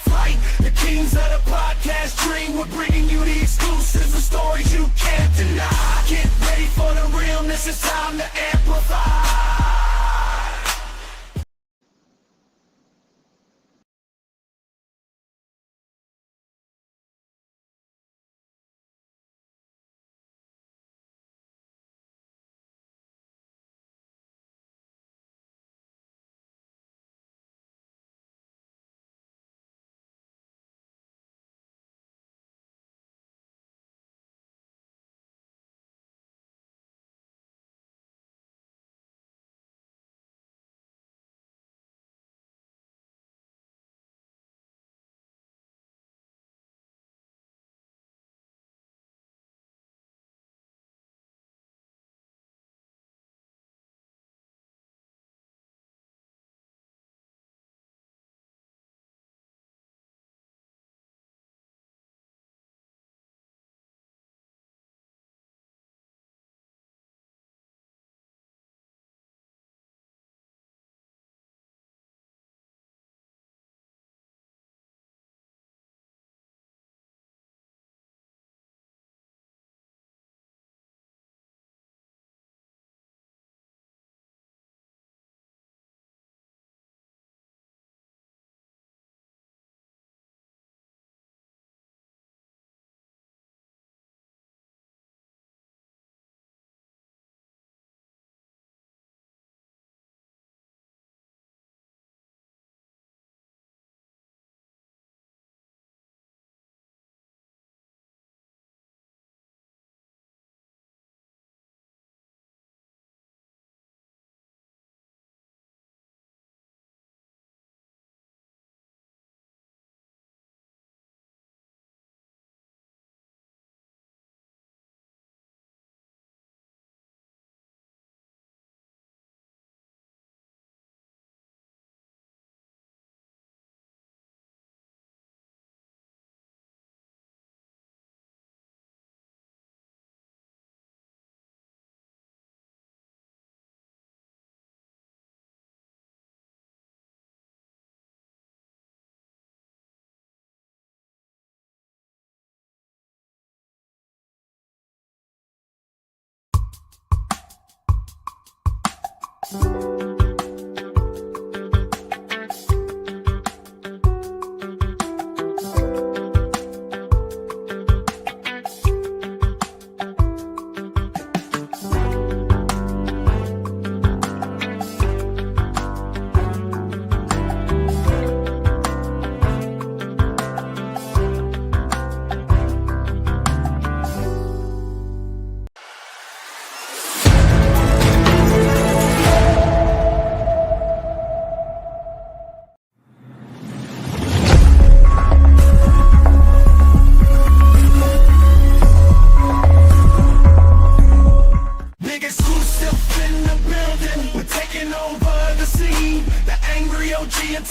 Flight, the kings of the podcast dream. We're bringing you the exclusives, the stories you can't deny. Get ready for the realness, it's time to amplify.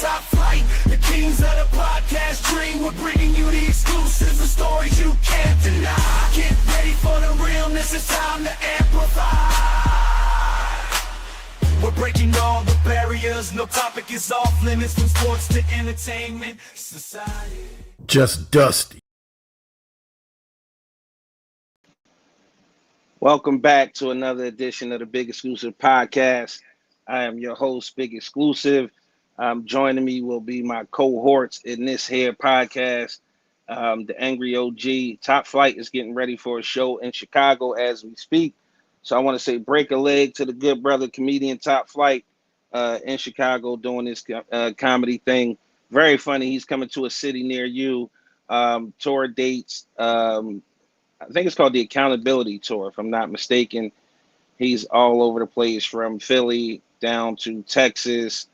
Top Flight, the kings of the podcast dream. We're bringing you the exclusives, the stories you can't deny. Get ready for the realness, it's time to amplify. We're breaking all the barriers, no topic is off limits. From sports to entertainment, society. Just Dusty. Welcome back to another edition of the Big Exclusive Podcast. I am your host, Big Exclusive. Joining me will be my cohorts in this here podcast. The Angry OG. Top Flight is getting ready for a show in Chicago as we speak. So I want to say break a leg to the good brother comedian Top Flight in Chicago doing this comedy thing. Very funny. He's coming to a city near you. Tour dates. I think it's called the Accountability Tour, if I'm not mistaken. He's all over the place from Philly down to Texas.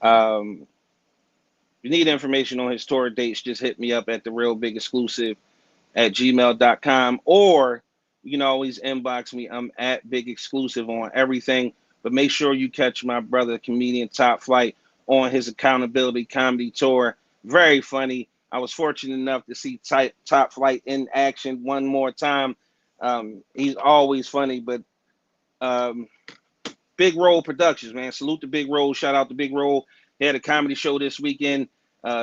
If you need information on his tour dates, just hit me up at therealbigexclusive@gmail.com, or you can always inbox me. I'm at Big Exclusive on everything, but make sure you catch my brother comedian Top Flight on his Accountability Comedy Tour. Very funny. I was fortunate enough to see Top Flight in action one more time. He's always funny, but Big Roll Productions, man. Salute to Big Roll. Shout out to Big Roll. They had a comedy show this weekend.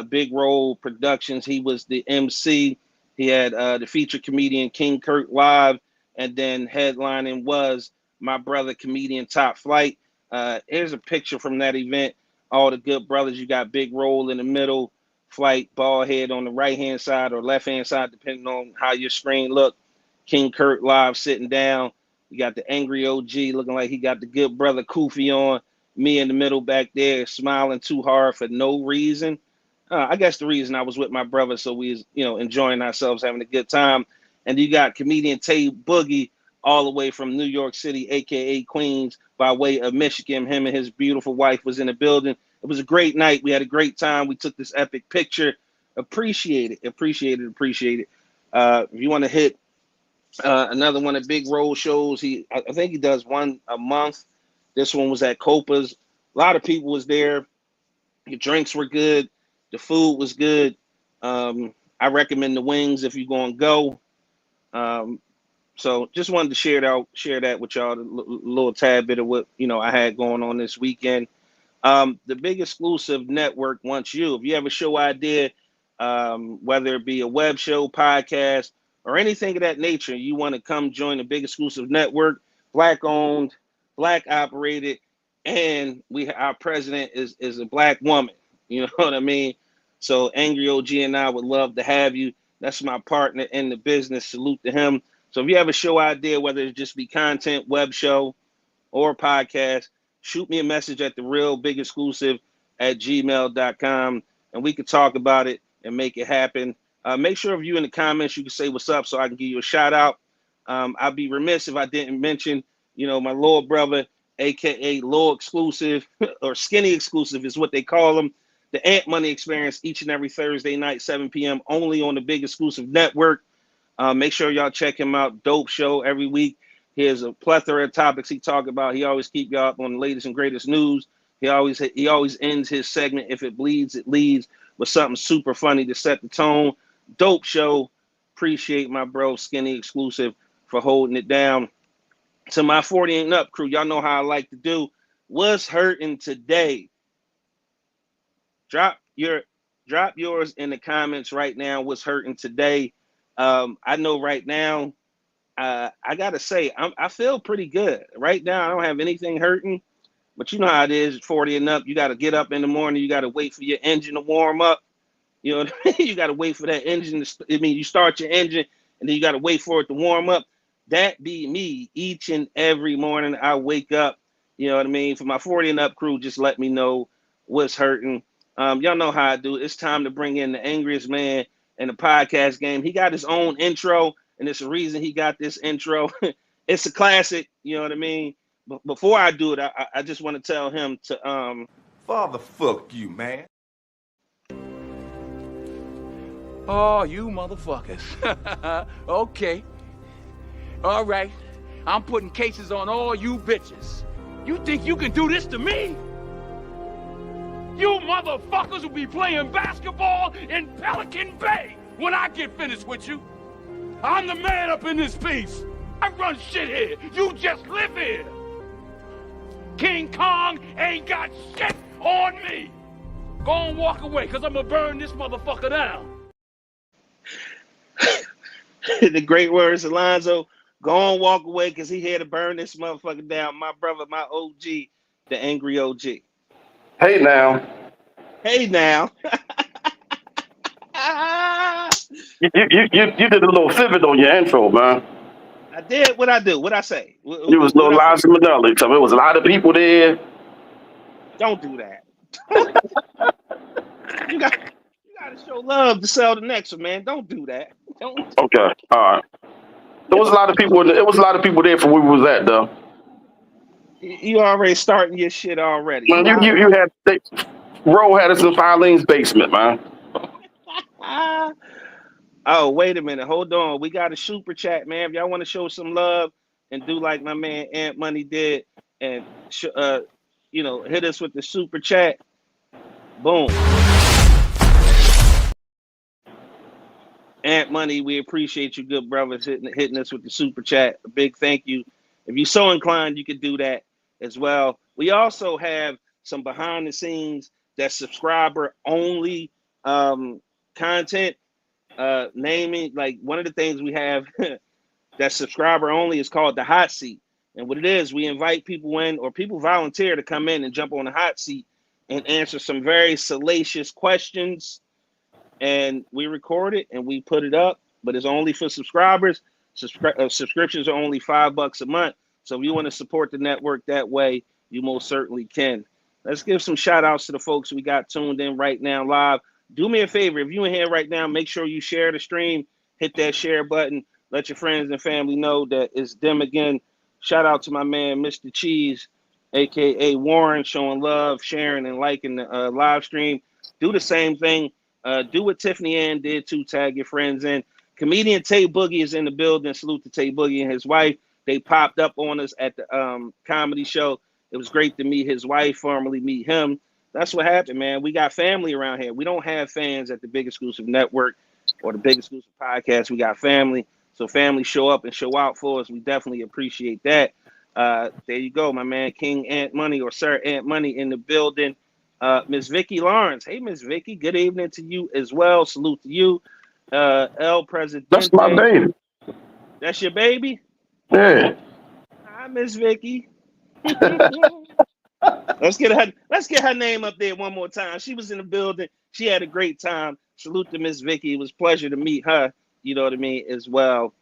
Big Role Productions. He was the MC. He had the featured comedian King Kurt live, and then headlining was my brother comedian Top Flight. Here's a picture from that event. All the good brothers. You got Big Role in the middle, Flight bald head on the right hand side or left hand side, depending on how your screen look. King Kurt live sitting down. You got the angry OG looking like he got the good brother Koofy on. Me in the middle back there smiling too hard for no reason. I guess the reason I was with my brother, so we was, enjoying ourselves, having a good time. And you got comedian Tay Boogie all the way from New York City, aka Queens, by way of Michigan. Him and his beautiful wife was in the building. It was a great night. We had a great time. We took this epic picture. Appreciate it. If you want to hit another one of Big Roll shows, I think he does one a month. This one was at Copa's. A lot of people was there. The drinks were good. The food was good. I recommend the wings if you're going to go. So just wanted to share that with y'all, a little tad bit of what I had going on this weekend. The Big Exclusive Network wants you. If you have a show idea, whether it be a web show, podcast, or anything of that nature, you want to come join the Big Exclusive Network, Black owned, Black operated, and our president is a Black woman. You know what I mean? So Angry OG and I would love to have you. That's my partner in the business. Salute to him. So if you have a show idea, whether it just be content, web show, or podcast, shoot me a message at therealbigexclusive@gmail.com, and we could talk about it and make it happen. Make sure if you in the comments, you can say what's up so I can give you a shout out. I'd be remiss if I didn't mention, my little brother, aka Low Exclusive or Skinny Exclusive is what they call him. The Ant Money Experience each and every Thursday night, 7 p.m. only on the Big Exclusive Network. Make sure y'all check him out. Dope show every week. He has a plethora of topics he talk about. He always keep y'all up on the latest and greatest news. He always ends his segment, if it bleeds, it leads, with something super funny to set the tone. Dope show. Appreciate my bro Skinny Exclusive for holding it down. To my 40 and up crew, y'all know how I like to do. What's hurting today? Drop yours in the comments right now. What's hurting today? I know right now, I gotta say, I feel pretty good right now. I don't have anything hurting, but you know how it is. 40 and up, you got to get up in the morning. You got to wait for your engine to warm up. You know what I mean? You got to wait for that engine you start your engine and then you got to wait for it to warm up. That be me each and every morning. I wake up. You know what I mean? For my 40 and up crew, just let me know what's hurting. Y'all know how I do. It's time to bring in the angriest man in the podcast game. He got his own intro, and it's a reason he got this intro. It's a classic, you know what I mean? But before I do it, I just want to tell him to Father, fuck you, man. Oh, you motherfuckers. Okay. All right. I'm putting cases on all you bitches. You think you can do this to me? You motherfuckers will be playing basketball in Pelican Bay when I get finished with you. I'm the man up in this piece. I run shit here. You just live here. King Kong ain't got shit on me. Go and walk away, because I'm going to burn this motherfucker down. the great words, Alonzo. Go on, walk away, because he here to burn this motherfucker down. My brother, my OG, the angry OG. Hey now. Hey now. You did a little pivot on your intro, man. I did what I do. What I say? You was no Liza Minnelli. So there was a lot of people there. Don't do that. you got to show love to sell the next one, man. Don't do that. Don't. Okay, all right. There was a lot of people. There was a lot of people there from where we was at, though. You already starting your shit already. Man, you had Ro had us in Filene's basement, man. Oh, wait a minute. Hold on. We got a super chat, man. If y'all want to show some love and do like my man Ant Money did and, hit us with the super chat. Boom. Ant Money, we appreciate you, good brothers, hitting us with the super chat. A big thank you. If you're so inclined, you could do that as well. We also have some behind the scenes, that subscriber only content, naming, like one of the things we have that's subscriber only is called the hot seat. And what it is, we invite people in, or people volunteer to come in and jump on the hot seat and answer some very salacious questions. And we record it and we put it up, but it's only for subscribers. Subscriptions are only $5 a month. So if you want to support the network that way, you most certainly can. Let's give some shout outs to the folks we got tuned in right now live. Do me a favor, if you're in here right now, make sure you share the stream, hit that share button, let your friends and family know that it's them again. Shout out to my man, Mr. Cheese, aka Warren, showing love, sharing, and liking the live stream. Do the same thing. Do what Tiffany Ann did too. Tag your friends in. Comedian Tay Boogie is in the building. Salute to Tay Boogie and his wife. They popped up on us at the comedy show. It was great to meet his wife, formerly meet him. That's what happened, man. We got family around here. We don't have fans at the Big Exclusive Network or the Big Exclusive Podcast. We got family. So family show up and show out for us. We definitely appreciate that. There you go, my man, King Ant Money or Sir Ant Money in the building. Miss Vicky Lawrence. Hey, Miss Vicky. Good evening to you as well. Salute to you. El Presidente. That's my baby. That's your baby? Yeah. Hi, Miss Vicky. Let's get her name up there one more time. She was in the building. She had a great time. Salute to Miss Vicky. It was a pleasure to meet her, you know what I mean, as well,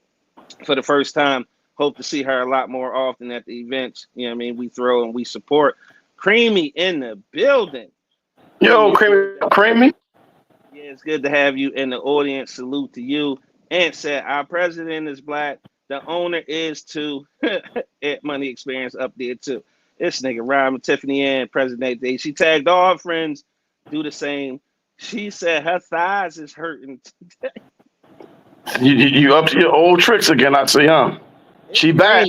for the first time. Hope to see her a lot more often at the events, you know what I mean, we throw and we support. Creamy in the building. Yo, Creamy. Yeah, it's good to have you in the audience. Salute to you. And said, our president is black. The owner is too. Ant Money Experience up there too. This nigga rhyme Tiffany Ann, President Day. She tagged all her friends. Do the same. She said her thighs is hurting today. You up to your old tricks again, I see, huh? She back.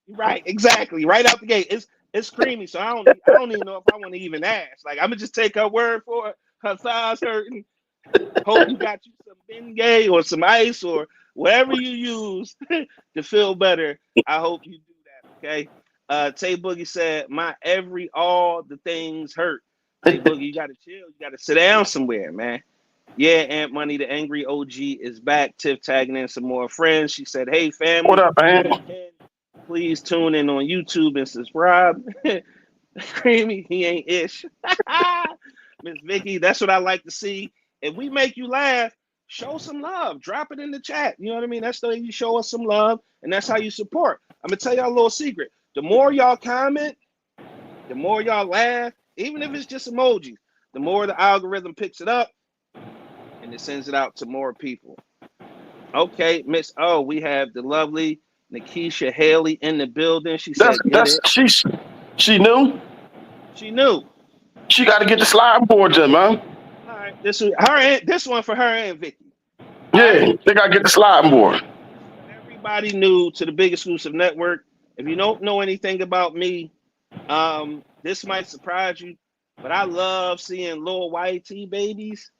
Right, exactly. Right out the gate. It's creamy, so I don't even know if I want to even ask. Like, I'm gonna just take her word for it. Her thighs hurting. Hope you got you some Bengay or some ice or whatever you use to feel better. I hope you do that, okay? Tay Boogie said, all the things hurt. Tay Boogie, you gotta chill. You gotta sit down somewhere, man. Yeah, Ant Money, the angry OG is back. Tiff tagging in some more friends. She said, hey, family. What up, man? Please tune in on YouTube and subscribe. Creamy, he ain't ish. Miss Vicky, that's what I like to see. If we make you laugh, show some love. Drop it in the chat. You know what I mean? That's the way you show us some love, and that's how you support. I'm going to tell y'all a little secret. The more y'all comment, the more y'all laugh, even if it's just emojis, the more the algorithm picks it up, and it sends it out to more people. Okay, Miss O, we have the lovely Nikisha Haley in the building. She said, she knew. She knew. She got to get the slide boards in, man. All right, this one for her and Vicky. Yeah, they got to get the sliding board. Everybody new to the Big Exclusive Network. If you don't know anything about me, this might surprise you, but I love seeing little YT babies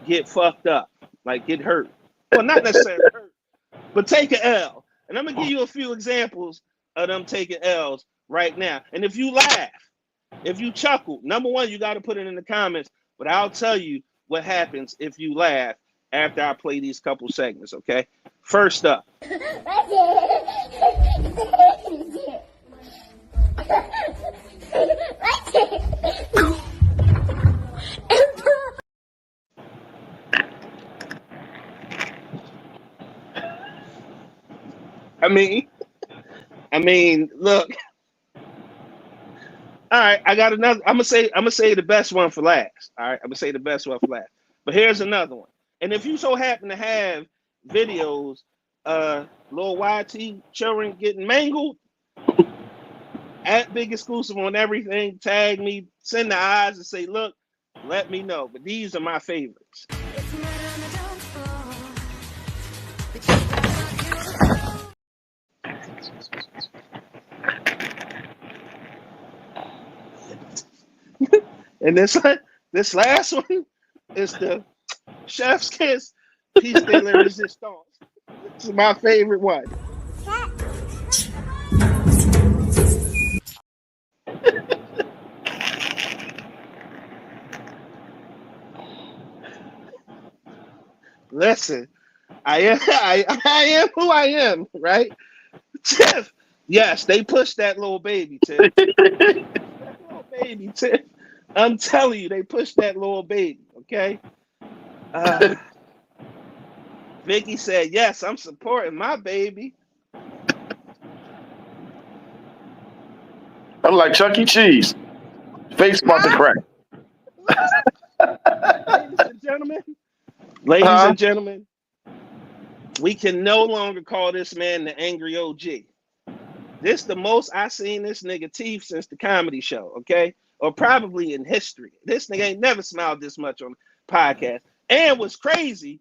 get fucked up, like get hurt. Well, not necessarily hurt, but take an L. And I'm gonna give you a few examples of them taking L's right now. And if you laugh, if you chuckle, number one, you got to put it in the comments. But I'll tell you what happens if you laugh after I play these couple segments. Okay. First up. I mean, look. All right, I got another. I'm gonna say the best one for last. All right, I'm gonna say the best one for last. But here's another one. And if you so happen to have videos, little YT children getting mangled, at Big Exclusive on everything, tag me, send the eyes and say, look, let me know. But these are my favorites. And this last one is the chef's kiss piece de la resistance. This is my favorite one. Listen, I am who I am, right? Tiff, yes, they pushed that little baby, Tiff. That little baby, Tiff. I'm telling you, they pushed that little baby, okay? Vicky said, yes, I'm supporting my baby. I'm like Chuck E. Cheese. Face about to crack. Ladies and gentlemen, ladies Huh? and gentlemen, we can no longer call this man the angry OG. This the most I seen this nigga teeth since the comedy show, okay? Or probably in history. This nigga ain't never smiled this much on the podcast. And what's crazy,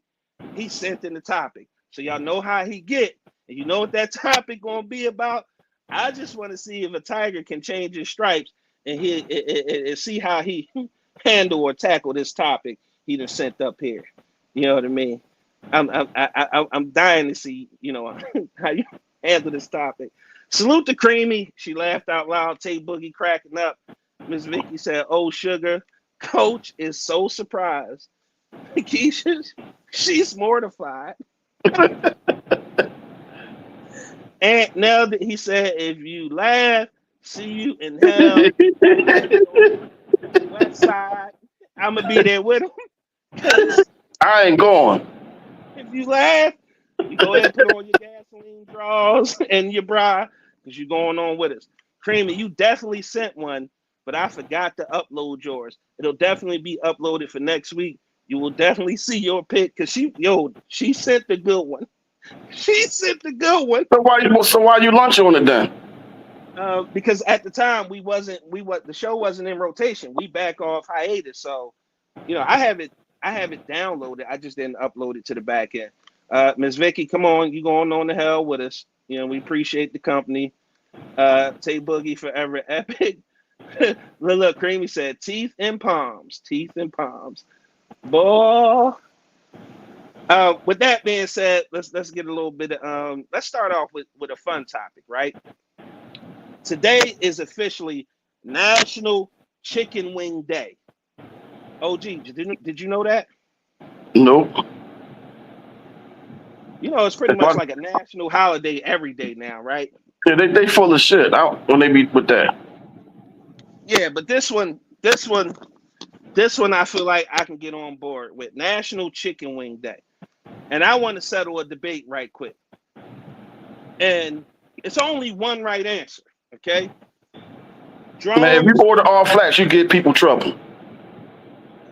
he sent in the topic. So y'all know how he get. And you know what that topic gonna be about? I just want to see if a tiger can change his stripes and see how he handle or tackle this topic he done sent up here. You know what I mean? I'm dying to see, how you handle this topic. Salute to Creamy. She laughed out loud. Tay Boogie cracking up. Miss Vicky said, "Oh, sugar, Coach is so surprised." Keisha, she's mortified. And now that he said, "If you laugh, see you in hell." West side, I'm gonna be there with him. I ain't going. If you laugh, you go ahead and put on your gasoline drawers and your bra because you're going on with us. Creamy, you definitely sent one, but I forgot to upload yours. It'll definitely be uploaded for next week. You will definitely see your pic because she sent the good one. She sent the good one. So why you lunch on it then? Because at the time the show wasn't in rotation. We back off hiatus, so I have it downloaded. I just didn't upload it to the back end. Ms. Vicky, come on, you going on the hell with us? We appreciate the company. Tay Boogie forever epic. Look, Creamy said teeth and palms. Boy. With that being said, let's get a little bit of let's start off with a fun topic, right? Today is officially National Chicken Wing Day. OG, did you know that? Nope. It's pretty much like a national holiday every day now, right? Yeah, they full of shit out when they be with that. Yeah, but this one I feel like I can get on board with National Chicken Wing Day. And I want to settle a debate right quick. And it's only one right answer, okay? Drums, Man, if you order all flats, you get people trouble.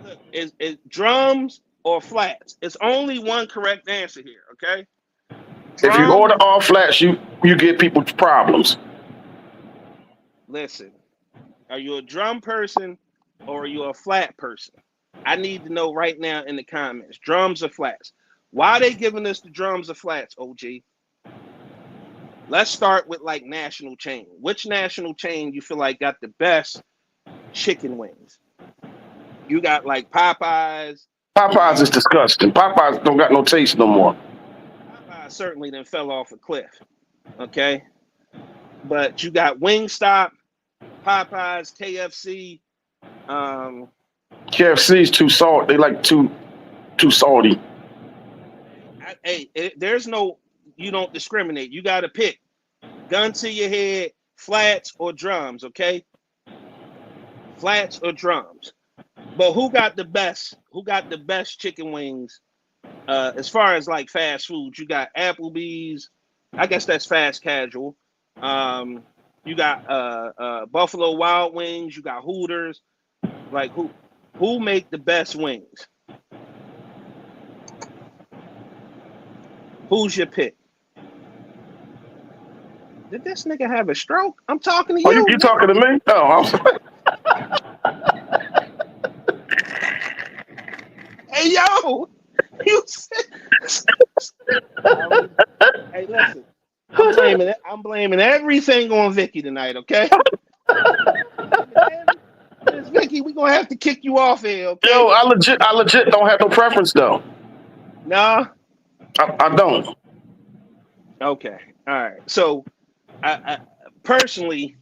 Look, it's drums or flats. It's only one correct answer here, okay? If you order all flats, you get people problems. Listen, are you a drum person or are you a flat person? I need to know right now in the comments. Drums or flats? Why are they giving us the drums or flats, OG? Let's start with like national chain. Which national chain you feel like got the best chicken wings? You got like Popeyes. Popeyes is disgusting. Popeyes don't got no taste no more. Popeyes certainly then fell off a cliff. Okay. But you got Wingstop, Popeyes, KFC. KFC's too salt. They like too salty. There's no, you don't discriminate. You got to pick. Gun to your head, flats or drums, okay? Flats or drums. But who got the best? Who got the best chicken wings? As far as like fast food, you got Applebee's. I guess that's fast casual. You got Buffalo Wild Wings. You got Hooters. Like who make the best wings? Who's your pick? Did this nigga have a stroke? I'm talking to you. Oh, you talking to me? Oh, I'm sorry. Hey, yo. You said... Hey, listen. I'm blaming everything on Vicky tonight, okay? Miss Vicky, we're going to have to kick you off here, okay? Yo, I legit don't have no preference, though. Nah? I don't. Okay. All right. So, I personally,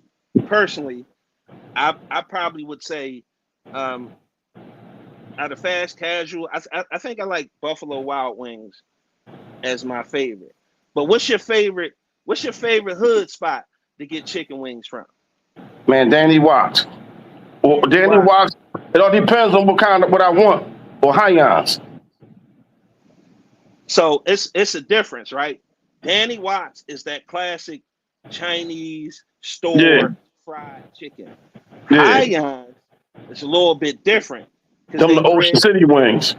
I probably would say Out of fast casual, I think I like Buffalo Wild Wings as my favorite. But what's your favorite? What's your favorite hood spot to get chicken wings from? Man, Danny Watts. Or Danny Danny Watts. Watts. It all depends on what I want. Or Hyans. So it's a difference, right? Danny Watts is that classic Chinese Yeah, store fried chicken. yeah. Hyans is a little bit different because Them they the Ocean bread. City wings.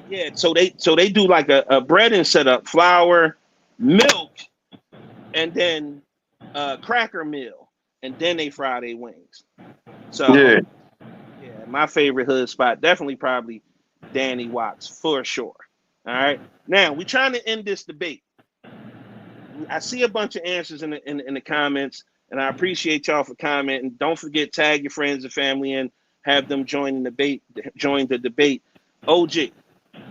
Yeah, so they do like a breading setup, flour, milk, and then cracker meal, and then they fry their wings. Yeah. So yeah, my favorite hood spot definitely probably Danny Watts for sure. All right, now we're trying to end this debate. I see a bunch of answers in the comments, and I appreciate y'all for commenting. Don't forget tag your friends and family and have them join the debate. Join the debate. OG,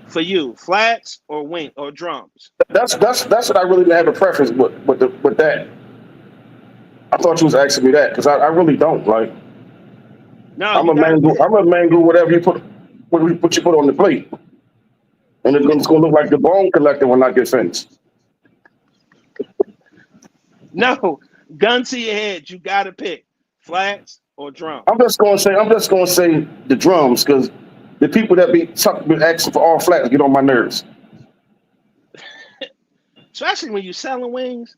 for you, flats or wing or drums? That's what I really have a preference with that. I thought you was asking me that because I really don't like. No, you got to pick. I'm a mango. Whatever you put, what you put on the plate, and it's gonna look like the bone collector when I get finished. No, gun to your head. You got to pick flats or drums. I'm just gonna say the drums because the people that be asking for all flats get on my nerves. Especially when you're selling wings.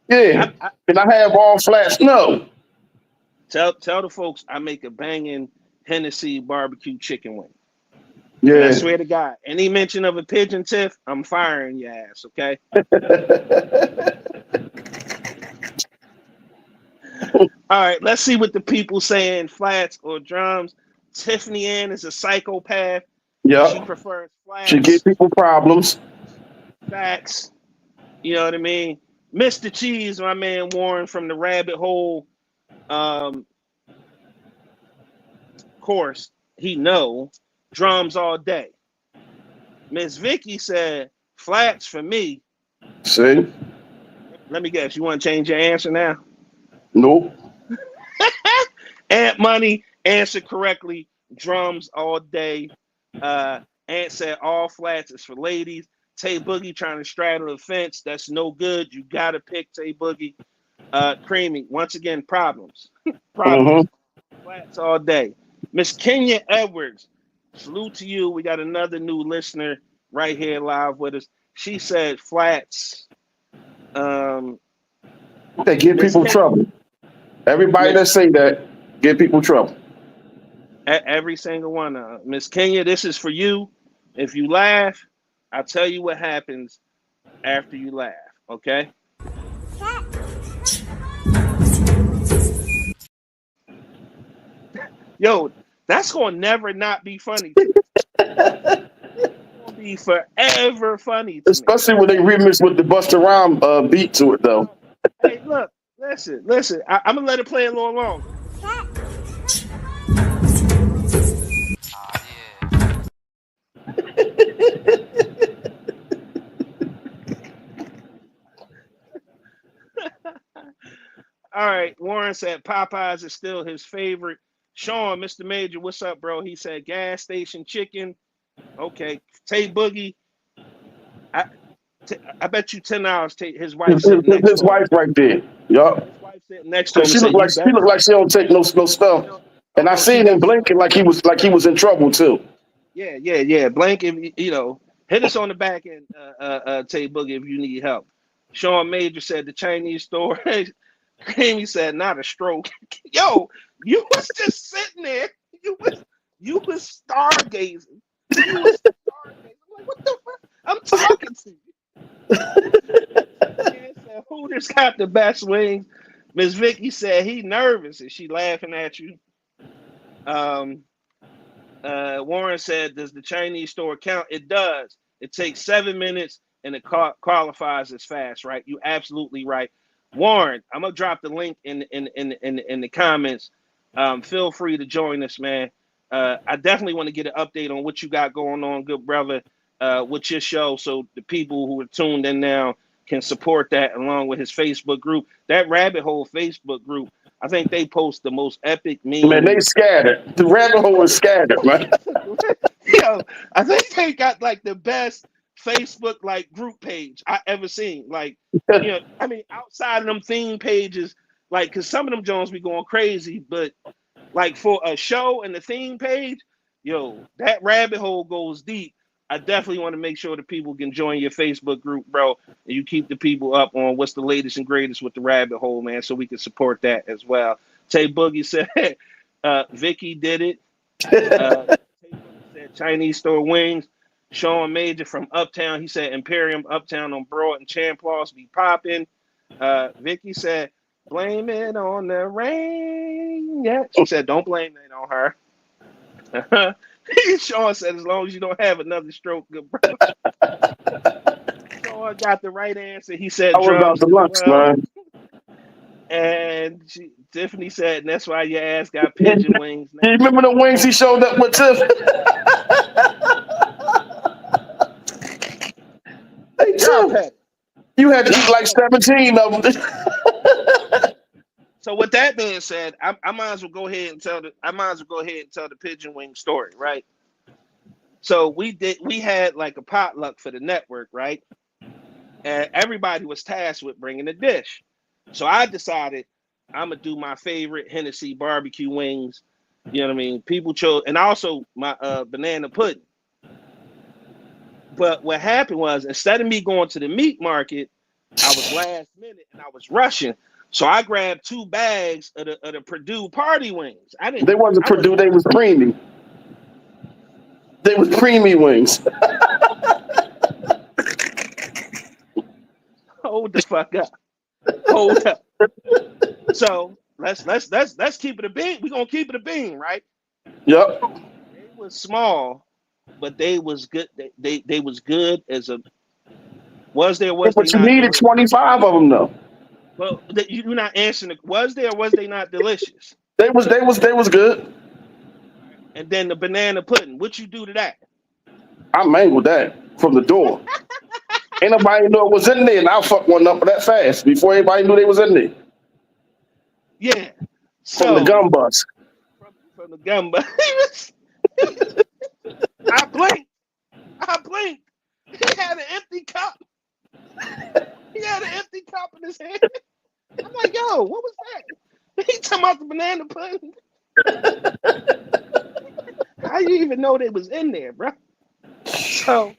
Yeah, I and I have all flats. No, tell the folks I make a banging Hennessy barbecue chicken wing. And I yeah. swear to God, any mention of a pigeon tiff, I'm firing your ass, okay? All right, let's see what the people saying, flats or drums. Tiffany Ann is a psychopath. She Yep. prefers Should give flats, people problems. facts. You know what I mean? Mr. Cheese, my man Warren from the rabbit hole course, he know drums all day. Miss Vicky said flats for me. See? Let me guess, you want to change your answer now? Nope. Ant Money answered correctly. Drums all day. Ant said all flats is for ladies. Tay Boogie trying to straddle the fence. That's no good. You gotta pick Tay Boogie. Creamy. Once again, problems. Problems. Flats all day. Miss Kenya Edwards. Salute to you. We got another new listener right here live with us. She said flats. They give Miss people Kenya, trouble. Everybody Miss that say that give people trouble. Every single one of them. Miss Kenya, this is for you. If you laugh, I'll tell you what happens after you laugh, okay? Yo, that's gonna never not be funny to me. It's gonna be forever funny to me. Especially when they remix with the Busta Rhyme beat to it though. Hey, look, listen. I'm gonna let it play a little longer. All right, Warren said Popeyes is still his favorite. Sean, Mr. Major, what's up, bro? He said gas station chicken. Okay, Tay Boogie. I bet you $10. His wife sitting next His to him. wife right there. Yup. His wife sitting next to him. She And looked said, like "You better." she don't take no stuff. And I Oh, she seen him definitely. blinking like he was in trouble too. Yeah. Blank, if you know, hit us on the back end, Tay Boogie, if you need help. Sean Major said the Chinese store. Creamy said not a stroke. Yo, you was just sitting there. You was stargazing. You was stargazing. I'm like, what the fuck? I'm talking to you. Man said, Hooters got the best wings. Miss Vicky said he nervous. Is she laughing at you? Warren said, does the Chinese store count? It does. It takes 7 minutes and it qualifies as fast, right? You absolutely right. Warren, I'm gonna drop the link in the comments. Feel free to join us, man. I definitely want to get an update on what you got going on, good brother, with your show, so the people who are tuned in now can support that along with his Facebook group. That rabbit hole Facebook group, I think they post the most epic Man, they memes. scattered. The rabbit hole is scattered, man. Yo, I think they got like the best Facebook like group page I ever seen. Like, I mean, outside of them theme pages, like, cause some of them Jones be going crazy, but like for a show and the theme page, yo, that rabbit hole goes deep. I definitely want to make sure that people can join your Facebook group, bro, and you keep the people up on what's the latest and greatest with the rabbit hole, man, so we can support that as well. Tay Boogie said, Vicky did it. Tay Boogie said Chinese store wings. Sean Major from Uptown, he said Imperium Uptown on Broad and Champlos be popping. Vicky said, blame it on the rain. Yeah, she said, don't blame it on her. Sean said, as long as you don't have another stroke, good bro. Sean got the right answer. He said I was about drums to as lunch, well. man. And Tiffany said, and that's why your ass got pigeon wings You now. remember the wings he showed up with Tiff? Hey, Y'all Tiff, petty. you had to eat like 17 of them. So with that being said, I might as well go ahead and tell the pigeon wing story, right? So we had like a potluck for the network, right? And everybody was tasked with bringing a dish. So I decided I'm gonna do my favorite Hennessy barbecue wings. You know what I mean? People chose, and also my banana pudding. But what happened was, instead of me going to the meat market, I was last minute and I was rushing. So I grabbed 2 bags of the Purdue party wings. They wasn't Purdue, they was preemie. They was preemie wings. Hold the fuck up. Hold up. So let's keep it a bean. We're gonna keep it a bean, right? Yep. They was small, but they was good. They was good as a was there, was they But you not needed delicious? 25 of them though. Well, you're not answering the, was there or was they not delicious? They was good. And then the banana pudding, what you do to that? I mangled that from the door. Ain't nobody knew it was in there, and I fucked one up that fast before anybody knew they was in there. Yeah. From the So gun bus. from the gun, but I blinked. He had an empty cup. He had an empty cup in his hand. I'm like, yo, what was that? He talking about the banana pudding. How you even know they was in there, bro? So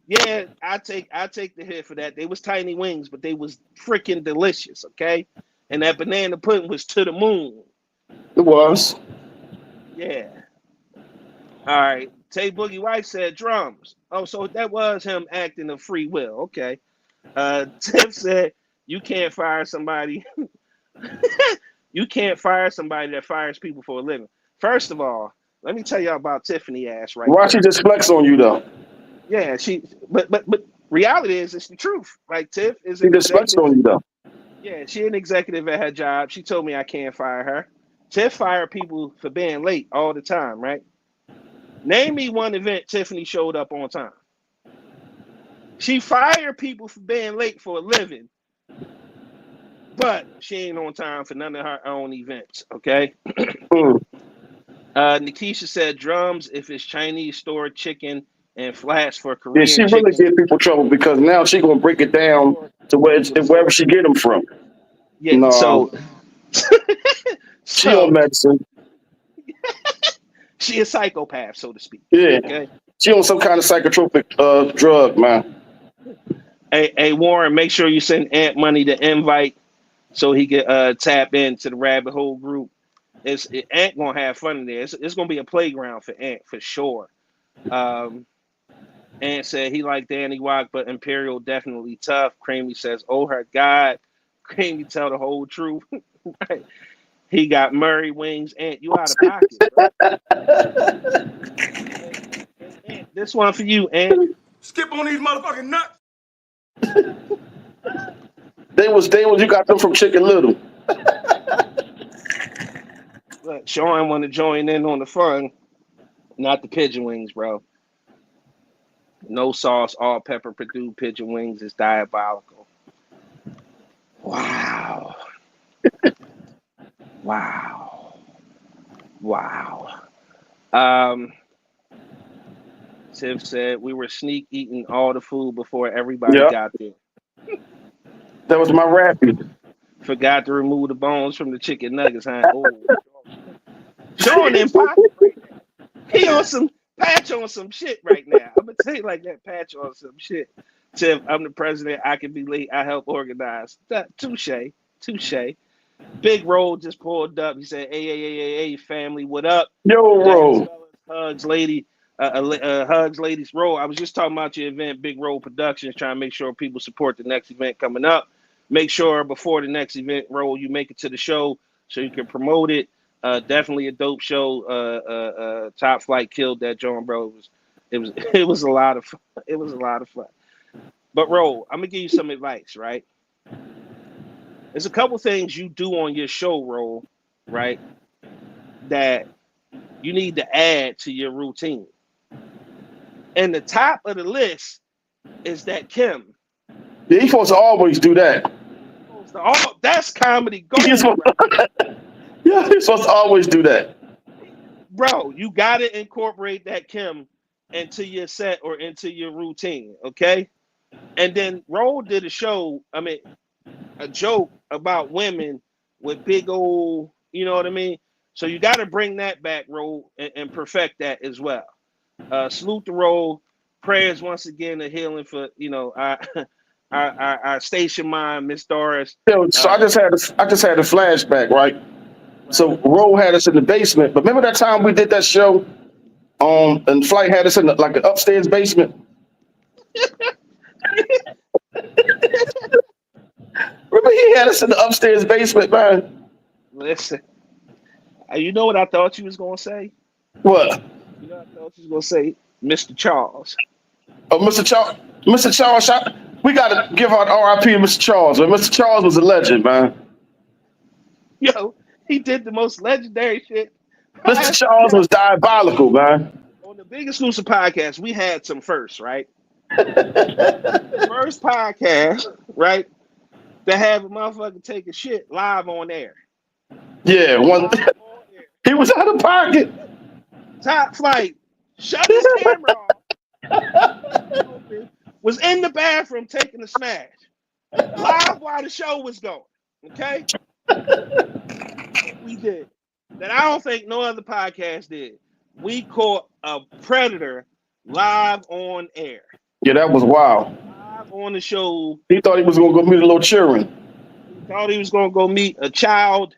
yeah, I take the hit for that. They was tiny wings, but they was freaking delicious, okay? And that banana pudding was to the moon. It was. Yeah. All right. Tay Boogie White said drums. Oh, so that was him acting of free will. Okay. Tiff said you can't fire somebody. You can't fire somebody that fires people for a living. First of all, let me tell y'all about Tiffany ass right Why quick. she just flex on you though? Yeah, but reality is it's the truth. Like Tiff is She an just flexed executive. on you though. Yeah, she an executive at her job. She told me I can't fire her. Tiff fire people for being late all the time, right? Name me one event Tiffany showed up on time. She fired people for being late for a living, but she ain't on time for none of her own events, okay? Mm. Nikisha said drums if it's Chinese store chicken and flats for Yeah, she Korean really chicken. give people trouble because now she gonna break it down to wherever she get them from. Yeah, No, she on so medicine. she a psychopath, so to speak. Yeah, Okay. she on some kind of psychotropic drug, man. Hey Warren, make sure you send Ant Money the invite so he can tap into the rabbit hole group. Ant gonna have fun in there. It's gonna be a playground for Ant for sure. Ant said he liked Danny Rock, but Imperial definitely tough. Creamy says, "Oh her God." Creamy tell the whole truth. Right. He got Murray wings. Ant, you out of pocket, bro. Ant, this one for you, Ant. Skip on these motherfucking nuts. They was you got them from Chicken Little. Look, Sean want to join in on the fun, not the pigeon wings, bro. No sauce, all pepper Purdue pigeon wings is diabolical. Wow. Wow. Tiff said we were sneak eating all the food before everybody Yeah, got there. that was my rapping. Forgot to remove the bones from the chicken nuggets, huh? Oh, Sean in pocket right now. He on some patch on some shit right now. I'm gonna tell you like that, patch on some shit. Tiff, I'm the president. I can be late. I help organize. Touche. Big Roll just pulled up. He said, hey, family, what up? Yo, bro. Hugs, ladies. Roll. I was just talking about your event, Big Roll Productions, trying to make sure people support the next event coming up. Make sure before the next event, Roll, you make it to the show so you can promote it. Definitely a dope show. Top Flight killed that joint, bro. It was a lot of fun. It was a lot of fun. But Roll, I'm gonna give you some advice, right? There's a couple things you do on your show, Roll, right, that you need to add to your routine. And the top of the list is that Kim. Yeah, he's supposed to always do that. That's comedy gold. Yeah, he's supposed to always do that. Bro, you got to incorporate that Kim into your set or into your routine, okay? And then Roll did a joke about women with big old, you know what I mean? So you got to bring that back, Roll, and perfect that as well. Salute the Roll. Prayers once again of healing for, our station mind, Miss Doris. Yo, so I just had a flashback, right? So Roll had us in the basement, but remember that time we did that show? And Flight had us in like an upstairs basement. Remember he had us in the upstairs basement, man. Listen, you know what I thought you was gonna say? What? You know what I thought you was gonna say? Mr. Charles. Oh, Mr. Charles, we gotta give out RIP to Mr. Charles. Man. Mr. Charles was a legend, man. Yo, he did the most legendary shit. Mr. Charles was diabolical, man. On the Big Exclusive podcast, we had some firsts, right? First podcast, right? To have a motherfucker take a shit live on air. Yeah, he was out of pocket. Top Flight, shut his camera off. Was in the bathroom taking a smash. Live while the show was going. Okay? We did. That I don't think no other podcast did. We caught a predator live on air. Yeah, that was wild. Live on the show. He thought he was gonna go meet a little children. He thought he was gonna go meet a child,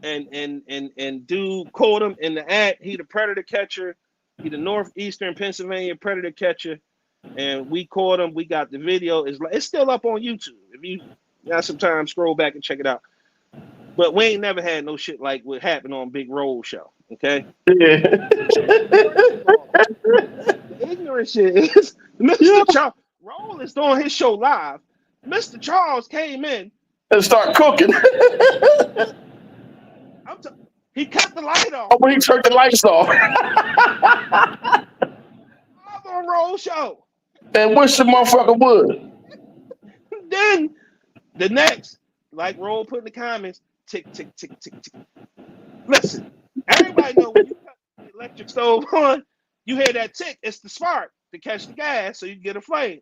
and dude caught him in the act. He the predator catcher. He the northeastern Pennsylvania predator catcher, and we caught him. We got the video. It's still up on YouTube. If you got some time, scroll back and check it out. But we ain't never had no shit like what happened on Big Roll Show. Okay. Yeah. The ignorant shit is Mr. Charles. Roll is doing his show live. Mr. Charles came in And start cooking. he cut the light off. Oh, when he turned the lights off. Live on Roll Show. And wish the motherfucker would. Then the next, like Roll put in the comments, tick, tick, tick, tick, tick. Listen, everybody know when you cut the electric stove on, you hear that tick. It's the spark to catch the gas so you get a flame.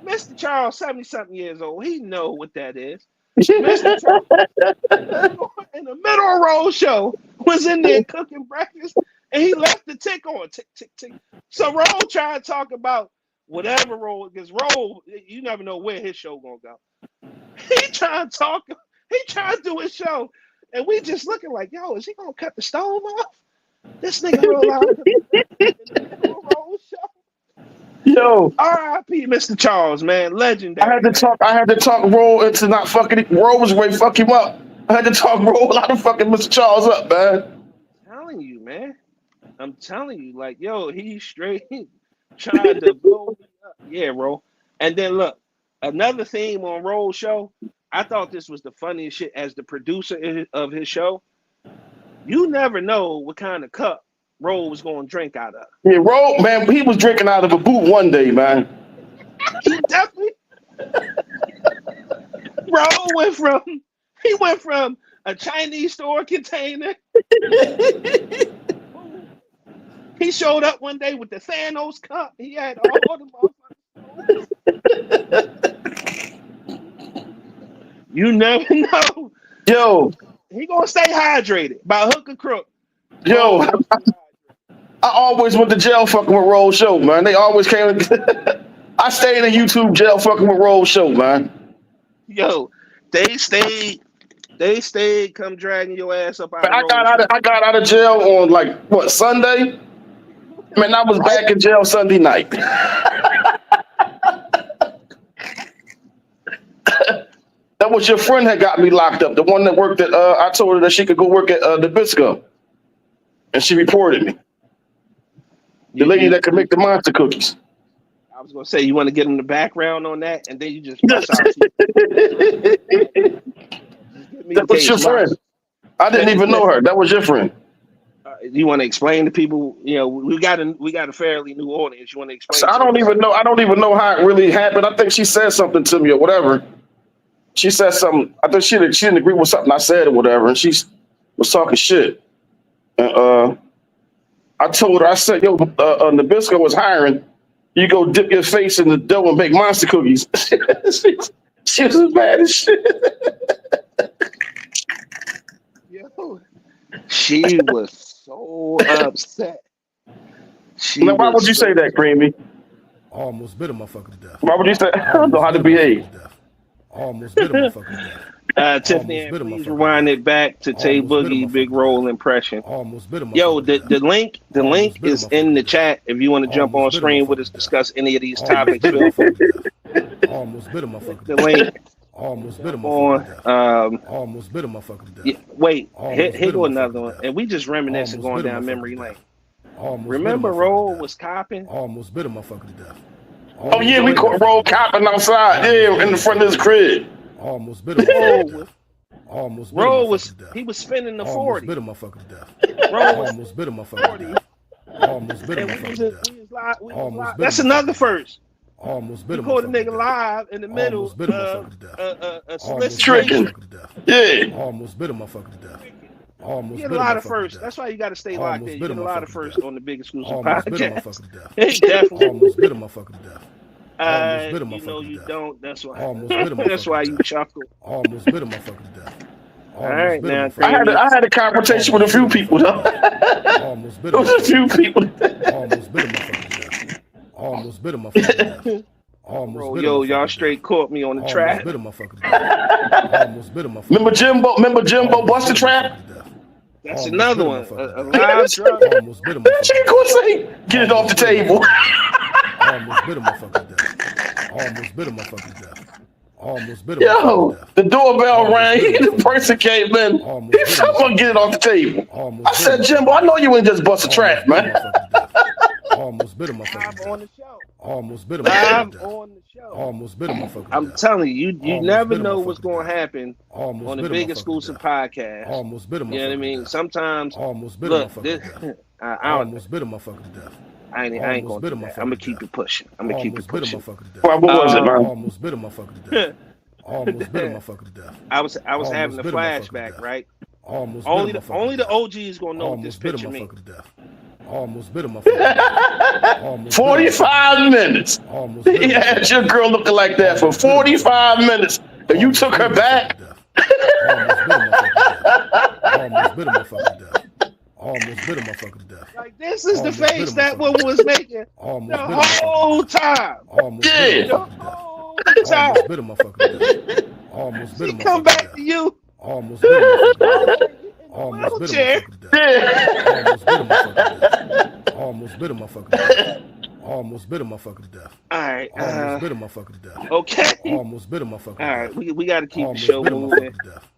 Mr. Charles, 70-something years old, he know what that is. Mr. Charles, in the middle of Roll Show, was in there cooking breakfast, and he left the tick on, tick, tick, tick. So Roll trying to talk about whatever Roll, because Roll, you never know where his show gonna go. He trying to do his show, and we just looking like, yo, is he gonna cut the stove off? This nigga roll out in the middle of Roll Show. Yo, R.I.P. Mr. Charles, man, legendary. I had to talk Roll into not fucking Roll was ready to fuck him up. I had to talk Roll out of fucking Mr. Charles up, man. I'm telling you, like, yo, he's straight trying to blow me up. Yeah, Roll. And then look, another theme on Roll Show, I thought this was the funniest shit as the producer of his show. You never know what kind of cup Roll was going to drink out of. Yeah, Roll, man, he was drinking out of a boot one day, man. He definitely. Roll went from a Chinese store container. He showed up one day with the Thanos cup. He had all the motherfuckers. You never know. Yo, He gonna stay hydrated by hook or crook. yo, I always went to jail fucking with Roll Show, man. They always came. I stayed in YouTube jail fucking with Roll Show, man. Yo, they stayed come dragging your ass up out I of got out of jail on like what, Sunday? Man, I was back in jail Sunday night. That was your friend that got me locked up. The one that worked at I told her that she could go work at Nabisco. And she reported me. The lady that could make the monster cookies. I was gonna say, you want to get him the background on that, and then you just bust out. That was your friend. I didn't even know her. That was your friend. You want to explain to people? You know, we got a fairly new audience. You want to explain? So I don't even know how it really happened. I think she said something to me or whatever. She said something. I think she didn't agree with something I said or whatever, and she was talking shit. And I told her, I said, yo, Nabisco was hiring. You go dip your face in the dough and make monster cookies. She was as mad as shit. Yo, she was so upset. Now, why would you say that, Creamy? Almost bit a motherfucker to death. Why would you say? I don't know how to behave. Almost bit a motherfucker to death. Tiffany, please rewind it back to Tay Boogie Big Roll impression. Almost bit a motherfucker. Yo, the link is in the chat. If you want to jump on screen with us, discuss any of these topics. Almost bit a motherfucker. The link. Almost bit a motherfucker. Almost bit a motherfucker to death. Yeah, wait, here go another one, and we just reminiscing going down memory lane. Remember, Roll was copping. Almost bit a motherfucker to death. Oh yeah, we caught Roll copping outside. Yeah, in the front of his crib. Almost bit a motherfucker to death. Almost bit a Roll motherfucker to death. he was spinning the Almost 40. bit a motherfucker to death. Roll was Almost bit a motherfucker to death. Almost bit a and motherfucker to death. we was live. Almost bit a That's motherfucker another to death. first. Almost bit a We caught a motherfucker to nigga death. live in the middle Almost bit a motherfucker to death. a Almost Tricking. bit a motherfucker to death. Yeah. Almost bit a motherfucker to death. Almost You get bit a lot of motherfucker to firsts. death. That's why you got to stay locked Almost in. bit You a get a lot of motherfucker to firsts death. on the Big Exclusive Almost bit a podcast. motherfucker to death. Hey, definitely. Almost bit a motherfucker to death. Almost bit a You motherfucker know to you death. don't. That's why. Almost bit a That's motherfucker why to you death. chuckle. Almost bit a motherfucker to death. All right, Almost bit a now, motherfucker to death. I had a confrontation with a few people though. Almost bit There a was a few motherfucker. people. Almost bit a motherfucker to death. Almost bit a motherfucker to death. Almost Bro, bit a yo, motherfucker y'all to straight death. caught me on the Almost track. bit a motherfucker to death. Almost bit a motherfucker. Remember Jimbo busted trap? That's Almost another bit a one. motherfucker A to death. live drug. Almost bit a She motherfucker. gonna say, get it off the table. Almost bit a motherfucker to death. Almost bit a motherfucker to death. Almost bit a motherfucker Yo, to death. the doorbell rang. The person came in. He said, I'm gonna get it off the table. I said, Jimbo, I know you ain't just bust a trap, man. Almost bit a motherfucker Live to on death. the show. Almost bit a Live motherfucker to death. on the show. Almost bit a motherfucker to I'm death. telling you, you Almost never bit a know what's motherfucker going to to death. happen Almost on the bit a Big motherfucker to Exclusive death. podcast. Almost bit a You know what I motherfucker to mean? death. Sometimes, Almost bit a look, motherfucker this, to death. I don't. Almost bit a motherfucker to death. I ain't Almost gonna bit do a that. motherfucker I'm gonna to keep death. it pushing. I'm gonna keep it Almost bit a pushing. motherfucker to death. What was it, man? Almost bit a motherfucker to death. Almost bit a motherfucker to death. I was Almost having a bit a motherfucker to flashback, death. right? Almost Only bit a the motherfucker to death. OGs gonna know what this Almost bit a picture means. motherfucker to death. Almost bit a motherfucker to death. Almost bit a 45 minutes. Almost bit a He had your girl looking like that for 45 minutes. And you took her back. Almost bit a motherfucker to death. Almost bit a motherfucker to death. Like this is the Almost bit a face that motherfucker woman to was death. making Almost the bit a motherfucker whole to death. time. Almost bit a Yeah. The motherfucker to death. whole time. Almost bit a motherfucker to death. Almost bit a She motherfucker come to back death. to you. Almost bit a motherfucker to death. Almost bit a Wheelchair. motherfucker to death. Yeah. Almost bit a motherfucker to death. Almost bit a motherfucker to death. All right. Almost bit a motherfucker to death. Okay. Almost bit a motherfucker to All right. death. We got to keep the Almost show bit a moving. motherfucker to death.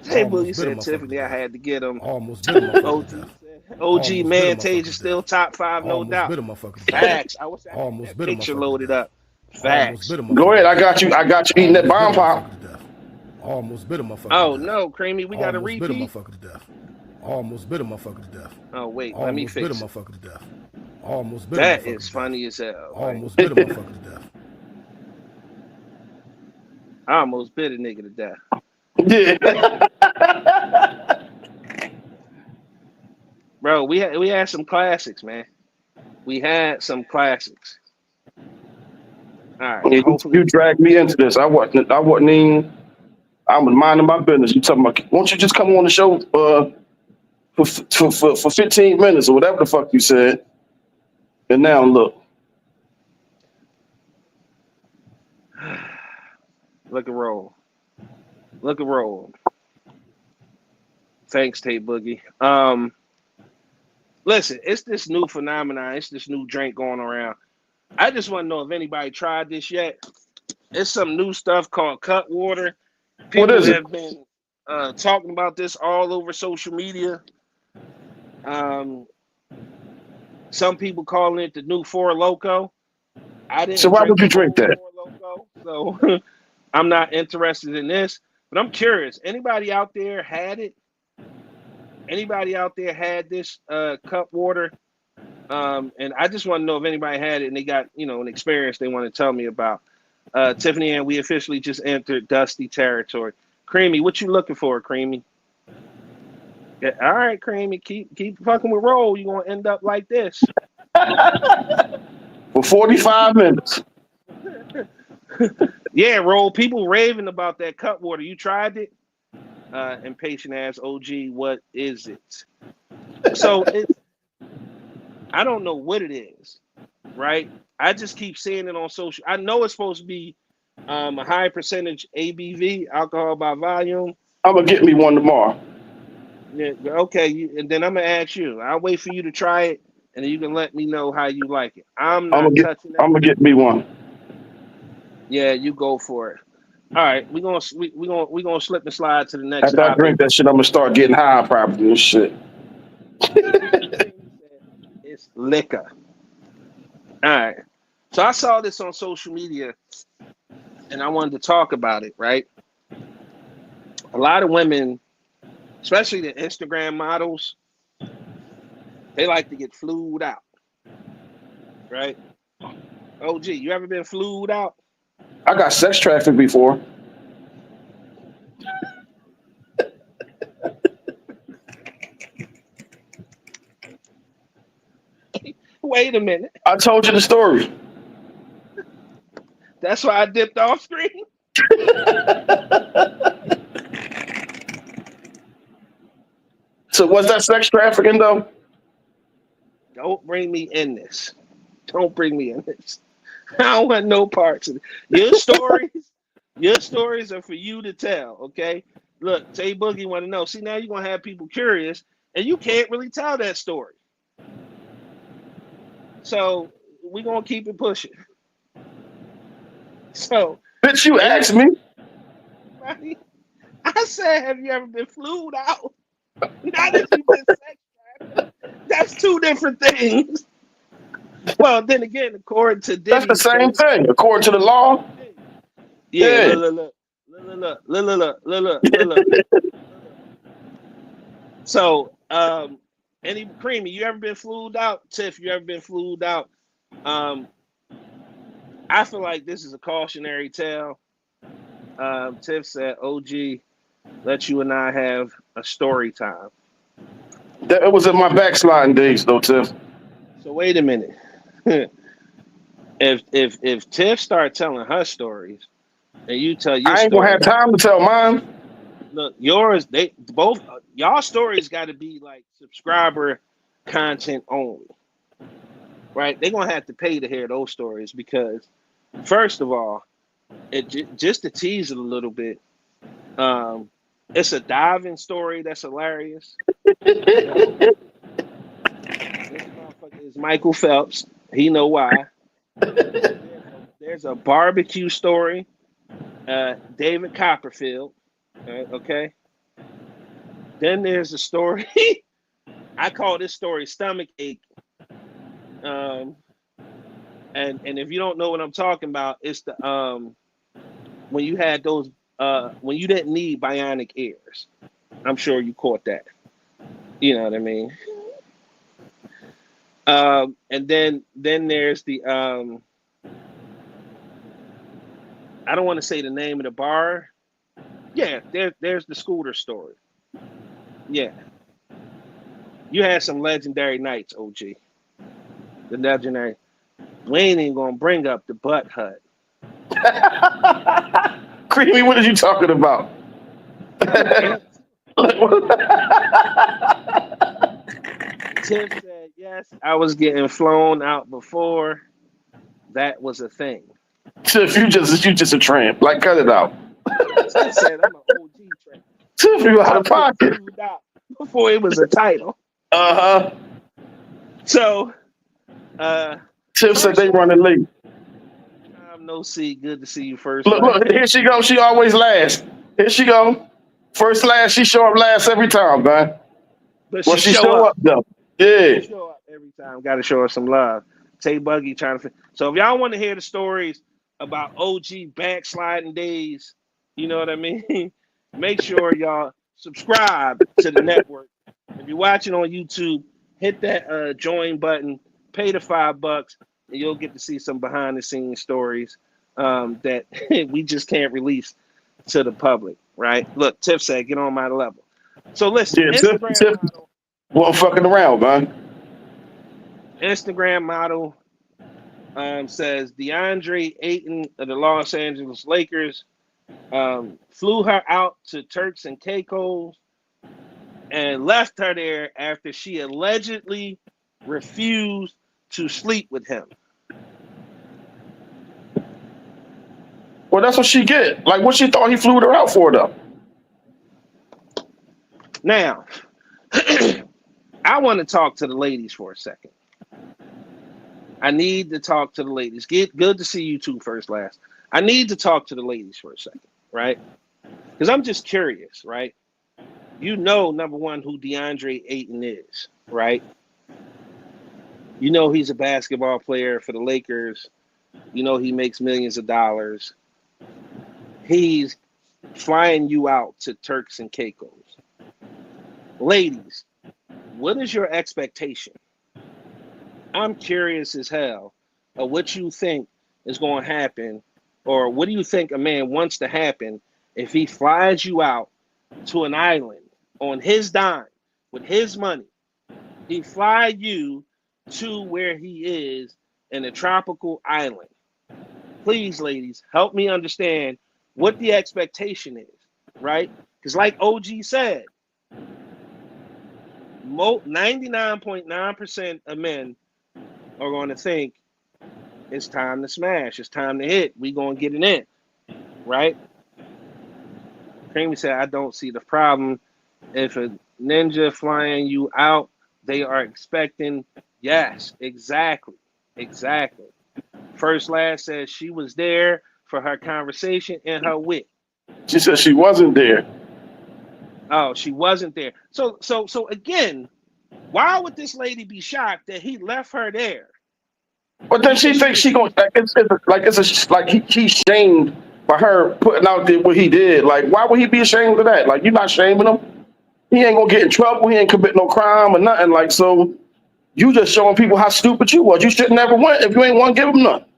Hey, Almost Boogie bit a said motherfucker Tiffany, to I death. had to get him. Almost bit a motherfucker to death. OG Almost bit a Man motherfucker Tage to is still death. top 5, no Almost doubt. bit a motherfucker to death. Facts. I wish I had Almost that bit a picture motherfucker to loaded death. up. Facts. Almost bit a Go ahead. motherfucker I got you eating that bomb pop. to death. Almost bit a motherfucker Oh, to death. no, Creamy, we got to Almost bit a repeat. motherfucker to death. Almost bit a motherfucker to death. Oh, wait, let me Almost bit a fix it. motherfucker to death. Almost bit a That motherfucker is to funny death. as hell. Like, Almost bit a motherfucker to death. I almost bit a nigga to death. Yeah. bro. We had some classics, man. We had some classics. All right. Yeah, you Hopefully, dragged me into this. I wasn't even. I was minding my business. You talking about? Won't you just come on the show for 15 minutes or whatever the fuck you said? And now look, look at roll. Look at roll. Thanks, Tate Boogie. Listen, it's this new phenomenon. It's this new drink going around. I just want to know if anybody tried this yet. It's some new stuff called cut water. what People is it? have been talking about this all over social media. Some people calling it the new Four Loco. I So didn't why drink would you the drink whole that? Four Loco, so I'm not interested in this. But I'm curious. Anybody out there had it? Anybody out there had this cup water? And I just want to know if anybody had it and they got an experience they want to tell me about. Tiffany, and we officially just entered dusty territory. Creamy, what you looking for, Creamy? Yeah, all right, Creamy, keep fucking with roll. You're gonna end up like this. For 45 minutes. Yeah, roll. People raving about that cut water. You tried it? Impatient ass OG, what is it? So I don't know what it is, right? I just keep seeing it on social. I know it's supposed to be a high percentage ABV, alcohol by volume. I'm gonna get me one tomorrow. Yeah, okay, and then I'm gonna ask you. I'll wait for you to try it, and then you can let me know how you like it. I'm I'm not gonna get. touching I'm that. gonna get me one. Yeah, you go for it. All right, we gonna slip and slide to the next After I topic. drink that shit, I'm gonna start getting high probably and shit. It's liquor. All right. So I saw this on social media, and I wanted to talk about it. Right. A lot of women, especially the Instagram models, they like to get flued out. Right. OG, you ever been flued out? I got sex trafficked before. Wait a minute. I told you the story. That's why I dipped off screen. So was that sex trafficking though? Don't bring me in this. Don't bring me in this. I don't want no parts of it. Your stories are for you to tell, okay? Look, Tay Boogie want to know. See, now you're going to have people curious, and you can't really tell that story. So we're going to keep it pushing. So, Bitch, you asked me. anybody, I said, have you ever been flued out? Not if you've been sex trafficked. That's two different things. Well, then again, according to That's the Diddy's same case, thing, according to the law. yeah, Yeah. look. So, any Creamy, you ever been flued out? Tiff, you ever been flued out? I feel like this is a cautionary tale. Tiff said, "OG, let you and I have a story time." That was in my backsliding days though, Tiff. So wait a minute. if Tiff start telling her stories and you tell your I ain't gonna have story, time to tell mine. look, yours, they both y'all stories got to be like subscriber content only, right? They're gonna have to pay to hear those stories because, first of all, just to tease it a little bit, it's a diving story that's hilarious. This motherfucker is Michael Phelps. He know why. There's a barbecue story. David Copperfield. Okay. Then there's a story. I call this story stomach ache. And if you don't know what I'm talking about, it's the when you had those when you didn't need bionic ears. I'm sure you caught that. You know what I mean? And then there's the I don't want to say the name of the bar. Yeah, there's the scooter story. Yeah. You had some legendary nights, OG. The legendary. We ain't even gonna bring up the butt hut. Creamy, what are you talking about? Tiff said yes. I was getting flown out before that was a thing. Tiff, you just a tramp. Like, cut it out. Tiff said I'm an OG trainer. Tiff, you out I of was getting pocket. flued out before it was a title. Uh-huh. So, Tiff said first they running late. no see. Good to see you first. Look, here she go. She always last. Here she go. First last, she show up last every time, man. But Well, she show up though. Yeah. She show up every time. Got to show her some love. Tay Buggy trying to. So if y'all want to hear the stories about OG backsliding days, you know what I mean. Make sure y'all subscribe to the network. If you're watching on YouTube, hit that join button. Pay the $5, and you'll get to see some behind the scenes stories that we just can't release to the public. Right? Look, Tiff said, "Get on my level." So listen, Yeah, Instagram Tiff model. wasn't fucking around, man. Instagram model says DeAndre Ayton of the Los Angeles Lakers flew her out to Turks and Caicos and left her there after she allegedly refused to sleep with him. Well, that's what she get. Like, what she thought he flew her out for, though. Now, I want to talk to the ladies for a second. I need to talk to the ladies. Good to see you two first, last. I need to talk to the ladies for a second, right? Because I'm just curious, right? You know, number one, who DeAndre Ayton is, right? You know he's a basketball player for the Lakers. You know he makes millions of dollars. He's flying you out to Turks and Caicos. Ladies, what is your expectation? I'm curious as hell of what you think is going to happen, or what do you think a man wants to happen if he flies you out to an island on his dime with his money? He fly you to where he is in a tropical island. Please, ladies, help me understand what the expectation is, right? Because like OG said, 99.9% of men are going to think it's time to smash, it's time to hit, we going to get it in, right? Creamy said, I don't see the problem. If a ninja flying you out, they are expecting, yes, exactly. First Last says she was there for her conversation and her wit. She said she wasn't there. Oh, she wasn't there. So again, why would this lady be shocked that he left her there? But then she thinks she gonna he's shamed by her putting out there what he did. Like, why would he be ashamed of that? Like, you're not shaming him. He ain't gonna get in trouble. He ain't commit no crime or nothing. Like, so you just showing people how stupid you was. You should never went if you ain't want to give him nothing.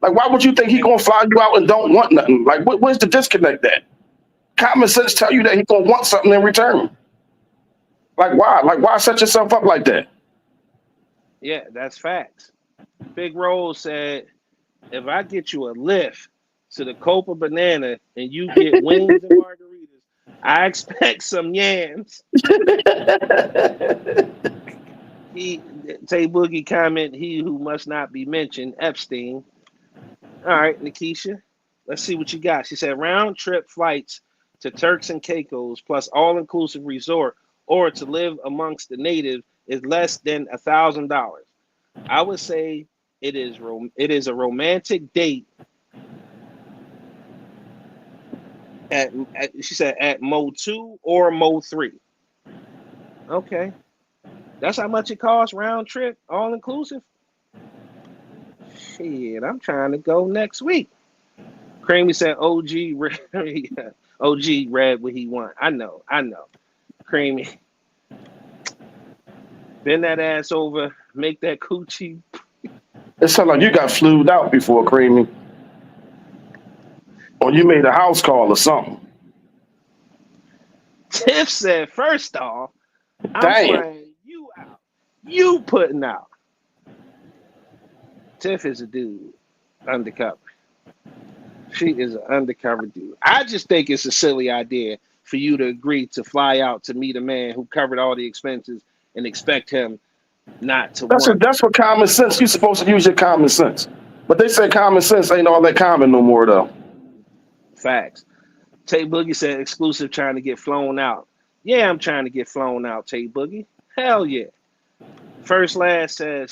Like, why would you think he gonna fly you out and don't want nothing? Like, where's the disconnect at? Common sense tell you that he gonna want something in return. Like, why? Like, why set yourself up like that? Yeah, that's facts. Big Rose said, if I get you a lift to the Copa Banana and you get wings and margaritas, I expect some yams. Tay Boogie comment, he who must not be mentioned, Epstein. All right, Nikisha, let's see what you got. She said round trip flights to Turks and Caicos plus all-inclusive resort or to live amongst the natives is less than $1,000. I would say it is a romantic date at she said at Mo 2 or Mo 3. Okay. That's how much it costs round trip, all inclusive. Shit, I'm trying to go next week. Creamy said OG read what he want. I know. Creamy. Bend that ass over, make that coochie. It sounds like you got flued out before, Creamy. Or you made a house call or something. Tiff said, first off, I'm Damn. flying you you putting out. Tiff is a dude, undercover. She is an undercover dude. I just think it's a silly idea for you to agree to fly out to meet a man who covered all the expenses and expect him not to work. That's what common sense. You're supposed to use your common sense. But they say common sense ain't all that common no more though. Facts. Tay Boogie said exclusive trying to get flown out. Yeah, I'm trying to get flown out, Tay Boogie. Hell yeah. First Last says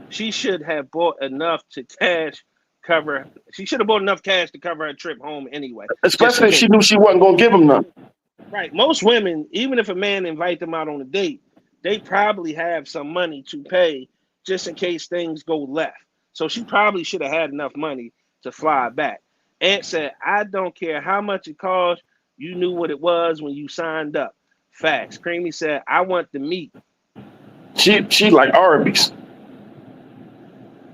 she should have bought enough to cash cover. She should have bought enough cash to cover her trip home anyway. Especially if she knew she wasn't gonna give him none. Right. Most women, even if a man invite them out on a date, they probably have some money to pay just in case things go left. So she probably should have had enough money to fly back. Ant said, I don't care how much it costs. You knew what it was when you signed up. Facts. Creamy said, I want the meat. She like Arby's.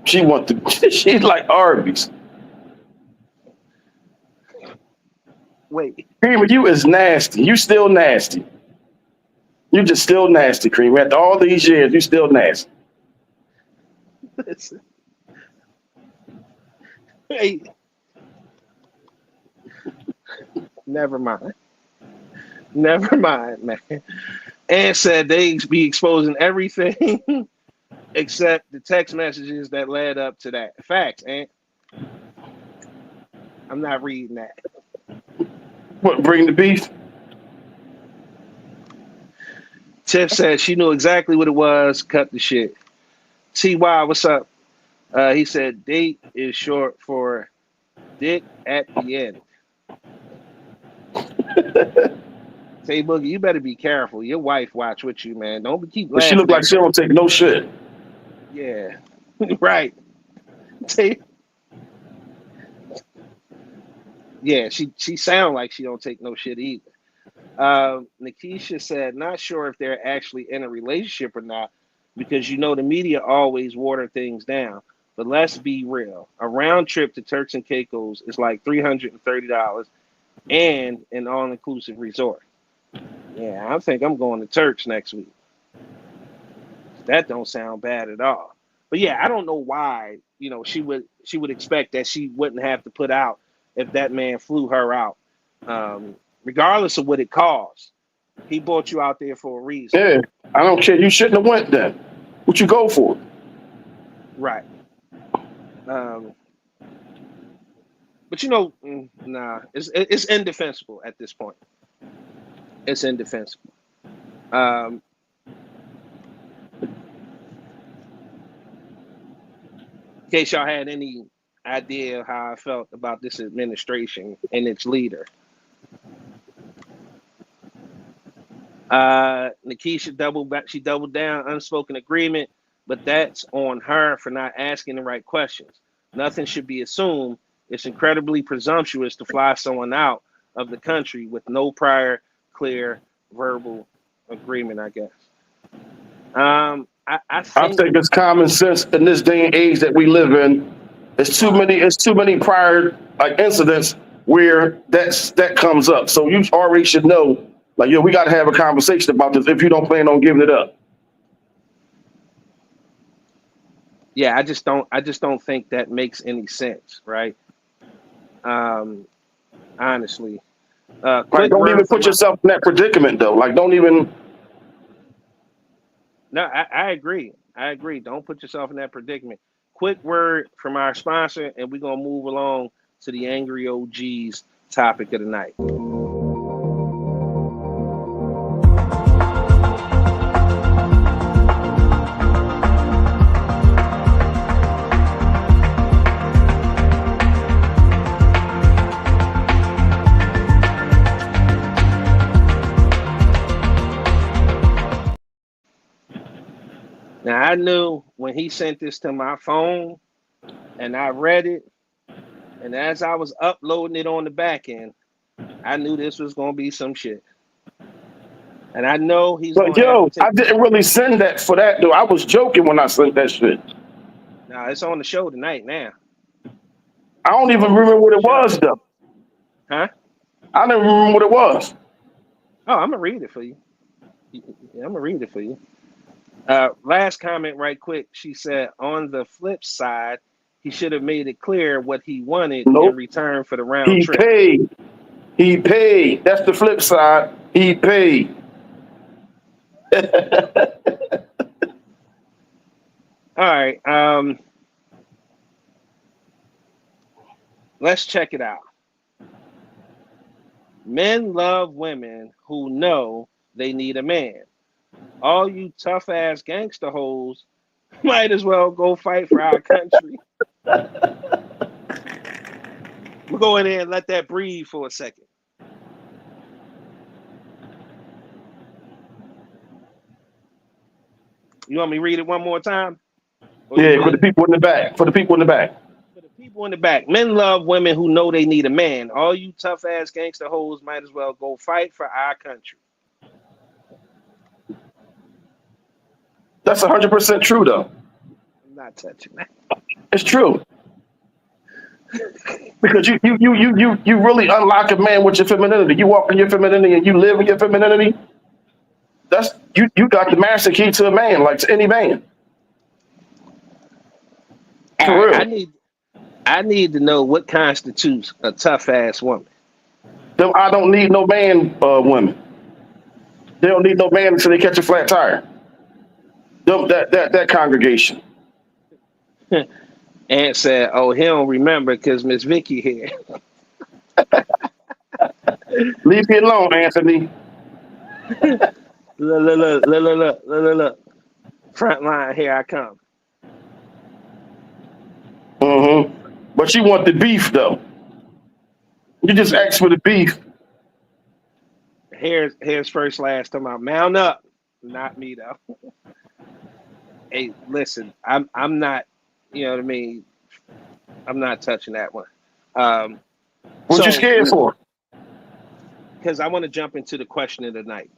She like Arby's. Wait. Creamy, you is nasty. You still nasty. You just still nasty, Creamy. After all these years, you still nasty. Listen. Hey. Never mind, man. And said they be exposing everything except the text messages that led up to that. Facts, and I'm not reading that. What, bring the beef? Tiff said she knew exactly what it was. Cut the shit. TY, what's up? He said date is short for dick at the end. Say Boogie, you better be careful. Your wife watch with you, man. Don't keep laughing. She look like she don't take no shit. Yeah, right. Yeah, she sound like she don't take no shit either. Nikisha said, not sure if they're actually in a relationship or not, because you know the media always water things down. But let's be real. A round trip to Turks and Caicos is like $330 and an all-inclusive resort. Yeah, I think I'm going to Turks next week. That don't sound bad at all. But yeah, I don't know why, she would expect that she wouldn't have to put out if that man flew her out. Regardless of what it costs. He brought you out there for a reason. Yeah, I don't care. You shouldn't have went then. What you go for? Right. But nah, it's indefensible at this point. It's indefensible. In case y'all had any idea how I felt about this administration and its leader. Nikisha doubled down, unspoken agreement, but that's on her for not asking the right questions. Nothing should be assumed. It's incredibly presumptuous to fly someone out of the country with no prior clear verbal agreement, I guess. I think it's common sense in this day and age that we live in. It's too many prior incidents where that comes up. So you already should know, we got to have a conversation about this if you don't plan on giving it up. Yeah, I just don't think that makes any sense, right? Honestly. Don't even put yourself in that predicament though. Don't even. No, I agree. Don't put yourself in that predicament. Quick word from our sponsor, and we're going to move along to the Angry OG's topic of the night. Now, I knew when he sent this to my phone and I read it, and as I was uploading it on the back end, I knew this was going to be some shit. And I know he's going to I didn't really send that for that, though. I was joking when I sent that shit. Nah, it's on the show tonight now. I don't even remember what it was, though. Huh? I don't remember what it was. Oh, I'm going to read it for you. Last comment, right quick. She said, on the flip side, he should have made it clear what he wanted in Nope. return for the round He trip. paid. He paid. That's the flip side. He paid. All right. Let's check it out. Men love women who know they need a man. All you tough ass gangster hoes might as well go fight for our country. We'll go in there and let that breathe for a second. You want me to read it one more time? Yeah, for the people in the back. For the people in the back. For the people in the back. Men love women who know they need a man. All you tough ass gangster hoes might as well go fight for our country. That's 100% true, though. I'm not touching that. It's true. Because you really unlock a man with your femininity. You walk in your femininity and you live in your femininity. That's you got the master key to a man, like to any man. For All right, real. I need to know what constitutes a tough ass woman. Them I don't need no man women. They don't need no man until they catch a flat tire. Them, that congregation. Aunt said, "Oh, he don't remember because Miss Vicky here." Leave me alone, Anthony. Look. Front line, here I come. But you want the beef though. You just ask for the beef. Here's first last time out. Mount up. Not me though. Hey, listen, I'm not, you know what I mean? I'm not touching that one. What you scared for? Because I want to jump into the question of the night.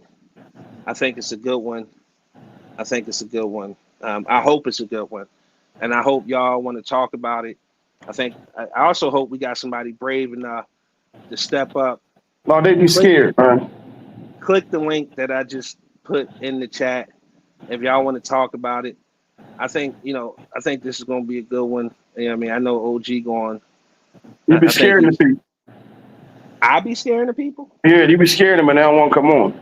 I think it's a good one. I hope it's a good one. And I hope y'all want to talk about it. I also hope we got somebody brave enough to step up. No, they be scared, man. Click the link that I just put in the chat if y'all want to talk about it. I think this is going to be a good one. You know what I mean? I know OG going. You be scaring the people. I be scaring the people? Yeah, you be scaring them and they don't want to come on.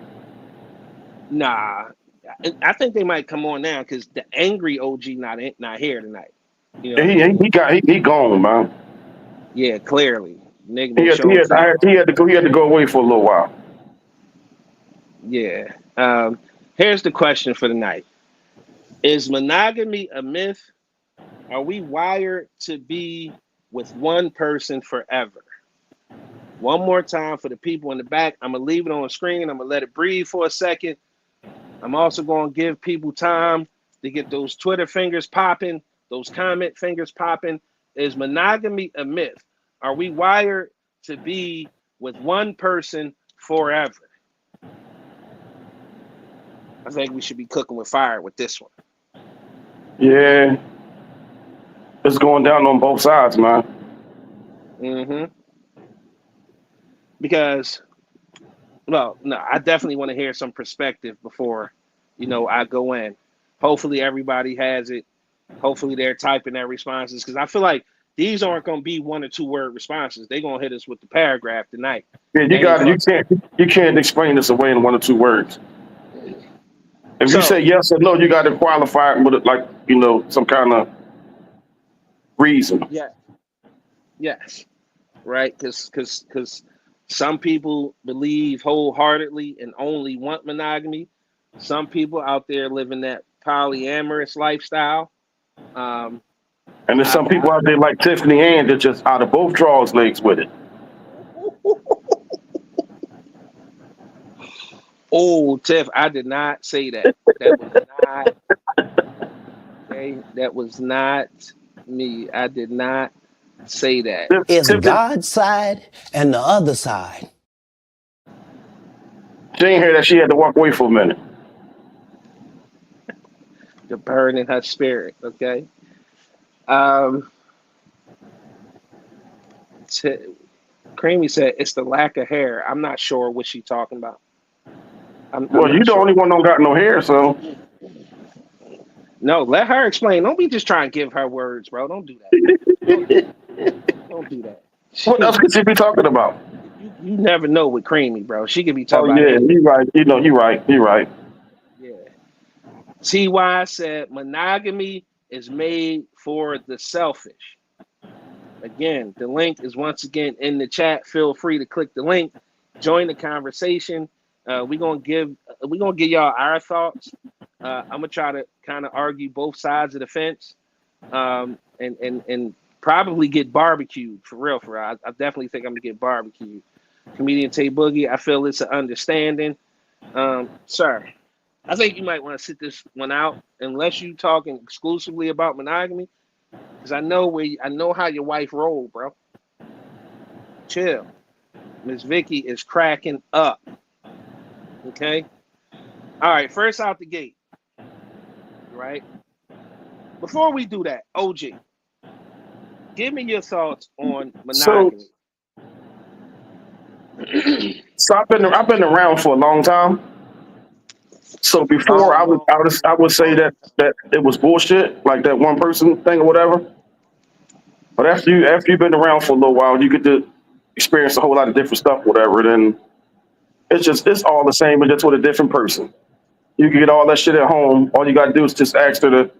Nah. I think they might come on now because the angry OG not here tonight. You know, he gone, man. Yeah, clearly. Nigga He had to go away for a little while. Yeah. Here's the question for the night. Is monogamy a myth? Are we wired to be with one person forever? One more time for the people in the back. I'm going to leave it on the screen. I'm going to let it breathe for a second. I'm also going to give people time to get those Twitter fingers popping, those comment fingers popping. Is monogamy a myth? Are we wired to be with one person forever? I think we should be cooking with fire with this one. Yeah. It's going down on both sides, man. Because, well, no, I definitely want to hear some perspective before, I go in. Hopefully everybody has it. Hopefully they're typing their responses because I feel like these aren't going to be 1 or 2 word responses. They're going to hit us with the paragraph tonight. Yeah, you can't explain this away in 1 or 2 words. If you say yes or no, you got to qualify it with some kind of reason. Yeah. Yes. Right. Because some people believe wholeheartedly and only want monogamy. Some people out there living that polyamorous lifestyle. And there's some people out there like Tiffany Ann that just out of both drawers legs with it. Oh, Tiff, I did not say that. That was not. Okay, that was not me. I did not say that. It's God's side and the other side. She ain't hear that. She had to walk away for a minute. The burn in her spirit. Okay. Creamy said it's the lack of hair. I'm not sure what she's talking about. Well, you the only one don't got no hair, so. No, let her explain. Don't be just trying to give her words, bro. Don't do that. Don't do that. What else could she be talking about? You never know with Creamy, bro. She could be Oh talking about yeah, anything. you right. You right. You right. Yeah. Ty said monogamy is made for the selfish. Again, the link is once again in the chat. Feel free to click the link, join the conversation. We're gonna give y'all our thoughts. I'm gonna try to kind of argue both sides of the fence, and probably get barbecued for real. I definitely think I'm gonna get barbecued. Comedian Tay Boogie, I feel it's an understanding. Sir, I think you might want to sit this one out unless you talking exclusively about monogamy, because I know how your wife rolled, bro. Chill. Miss Vicky is cracking up. Okay. All right. First out the gate. Right. Before we do that, OG, give me your thoughts on monogamy. So I've been around for a long time. So before I would say that it was bullshit, like that one person thing or whatever. But after you've been around for a little while, you get to experience a whole lot of different stuff, whatever. Then it's all the same, but just with a different person. You can get all that shit at home. All you gotta do is just ask her to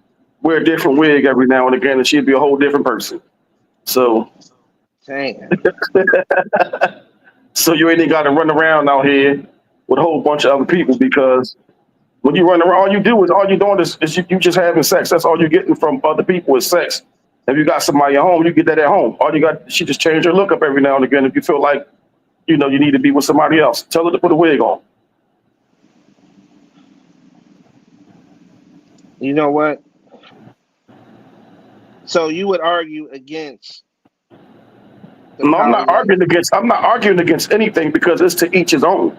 wear a different wig every now and again, and she'd be a whole different person. So, Damn. so you ain't even got to run around out here with a whole bunch of other people, because when you run around, all you're doing is you just having sex. That's all you're getting from other people is sex. If you got somebody at home, you get that at home. She just change her look up every now and again. If you feel like, you need to be with somebody else, tell her to put a wig on. You know what? So you would argue against? No, I'm not arguing against anything, because it's to each his own.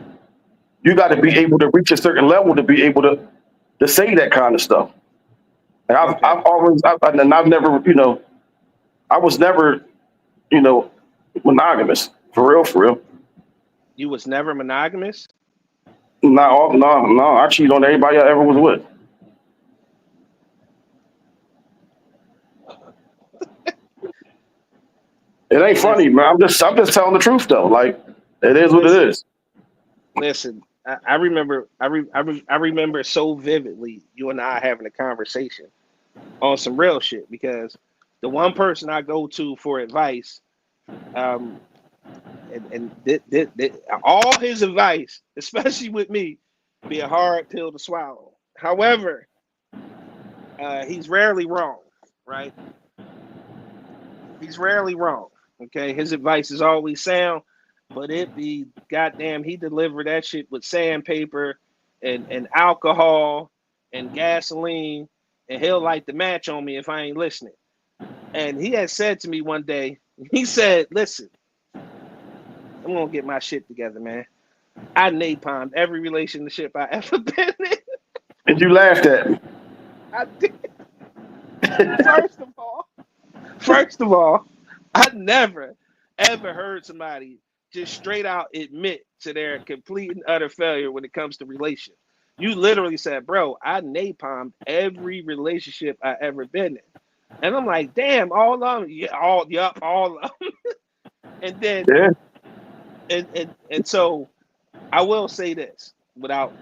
You got to be able to reach a certain level to be able to say that kind of stuff. And I've never, I was never, monogamous for real. You was never monogamous? No. I cheated on everybody I ever was with. It ain't funny, man. I'm just telling the truth though. Like, it is what it is. Listen, I remember so vividly you and I having a conversation on some real shit, because the one person I go to for advice, and all his advice, especially with me, be a hard pill to swallow. However, he's rarely wrong, right? He's rarely wrong. Okay, his advice is always sound, but it be goddamn, he delivered that shit with sandpaper and alcohol and gasoline, and he'll light the match on me if I ain't listening. And he had said to me one day, he said, "Listen, I'm gonna get my shit together, man. I napalmed every relationship I ever been in." And you laughed at me. I did. First of all, I never ever heard somebody just straight out admit to their complete and utter failure when it comes to relationships. You literally said, "Bro, I napalmed every relationship I ever been in," and I'm like, "Damn, all of them, yeah, all of them." And then, Yeah. and so, I will say this without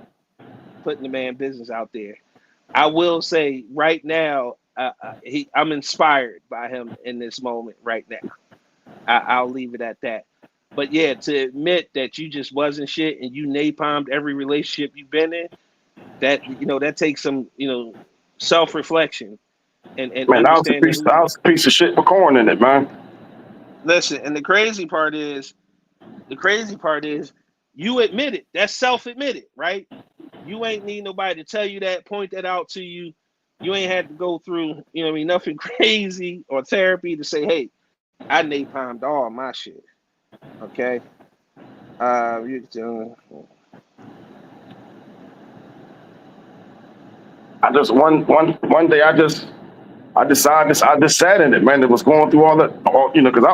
putting the man business out there. I will say right now, I'm inspired by him in this moment right now. I'll leave it at that. But yeah, to admit that you just wasn't shit and you napalmed every relationship you've been in, that takes some self-reflection and Man, I was understanding. a piece of shit with corn in it, man. Listen, and the crazy part is you admit it. That's self-admitted, right? You ain't need nobody to tell you that, point that out to you. You ain't had to go through, nothing crazy or therapy to say, "Hey, I napalmed all my shit." Okay. One day I decided I just sat in it, man. It was going through all that, because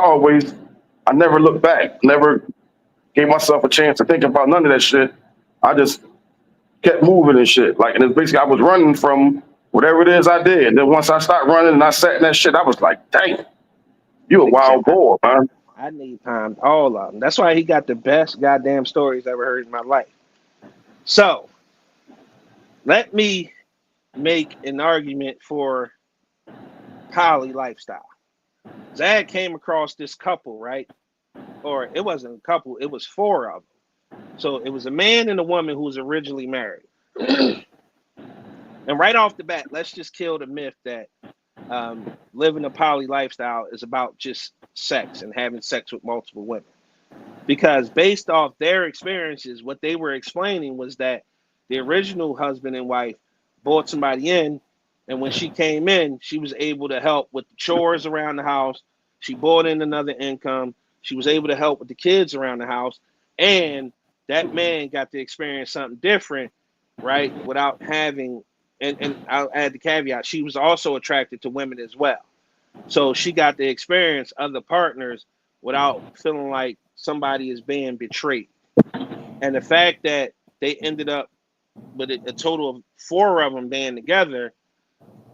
I never looked back, never gave myself a chance to think about none of that shit. I just kept moving and shit. Like, and it's basically I was running from Whatever it is I did. Then once I started running and I sat in that shit, I was like, dang, you a Nigga said, wild boy, man. I need time, all of them. That's why he got the best goddamn stories I ever heard in my life. So let me make an argument for poly lifestyle. Zach came across this couple, right? Or it wasn't a couple, it was four of them. So it was a man and a woman who was originally married. And right off the bat, let's just kill the myth that living a poly lifestyle is about just sex and having sex with multiple women. Because based off their experiences, what they were explaining was that the original husband and wife brought somebody in, and when she came in, she was able to help with the chores around the house. She brought in another income. She was able to help with the kids around the house, and that man got to experience something different, right? Without having, and I'll add the caveat, she was also attracted to women as well. So she got to experience other partners without feeling like somebody is being betrayed. And the fact that they ended up with a total of four of them being together,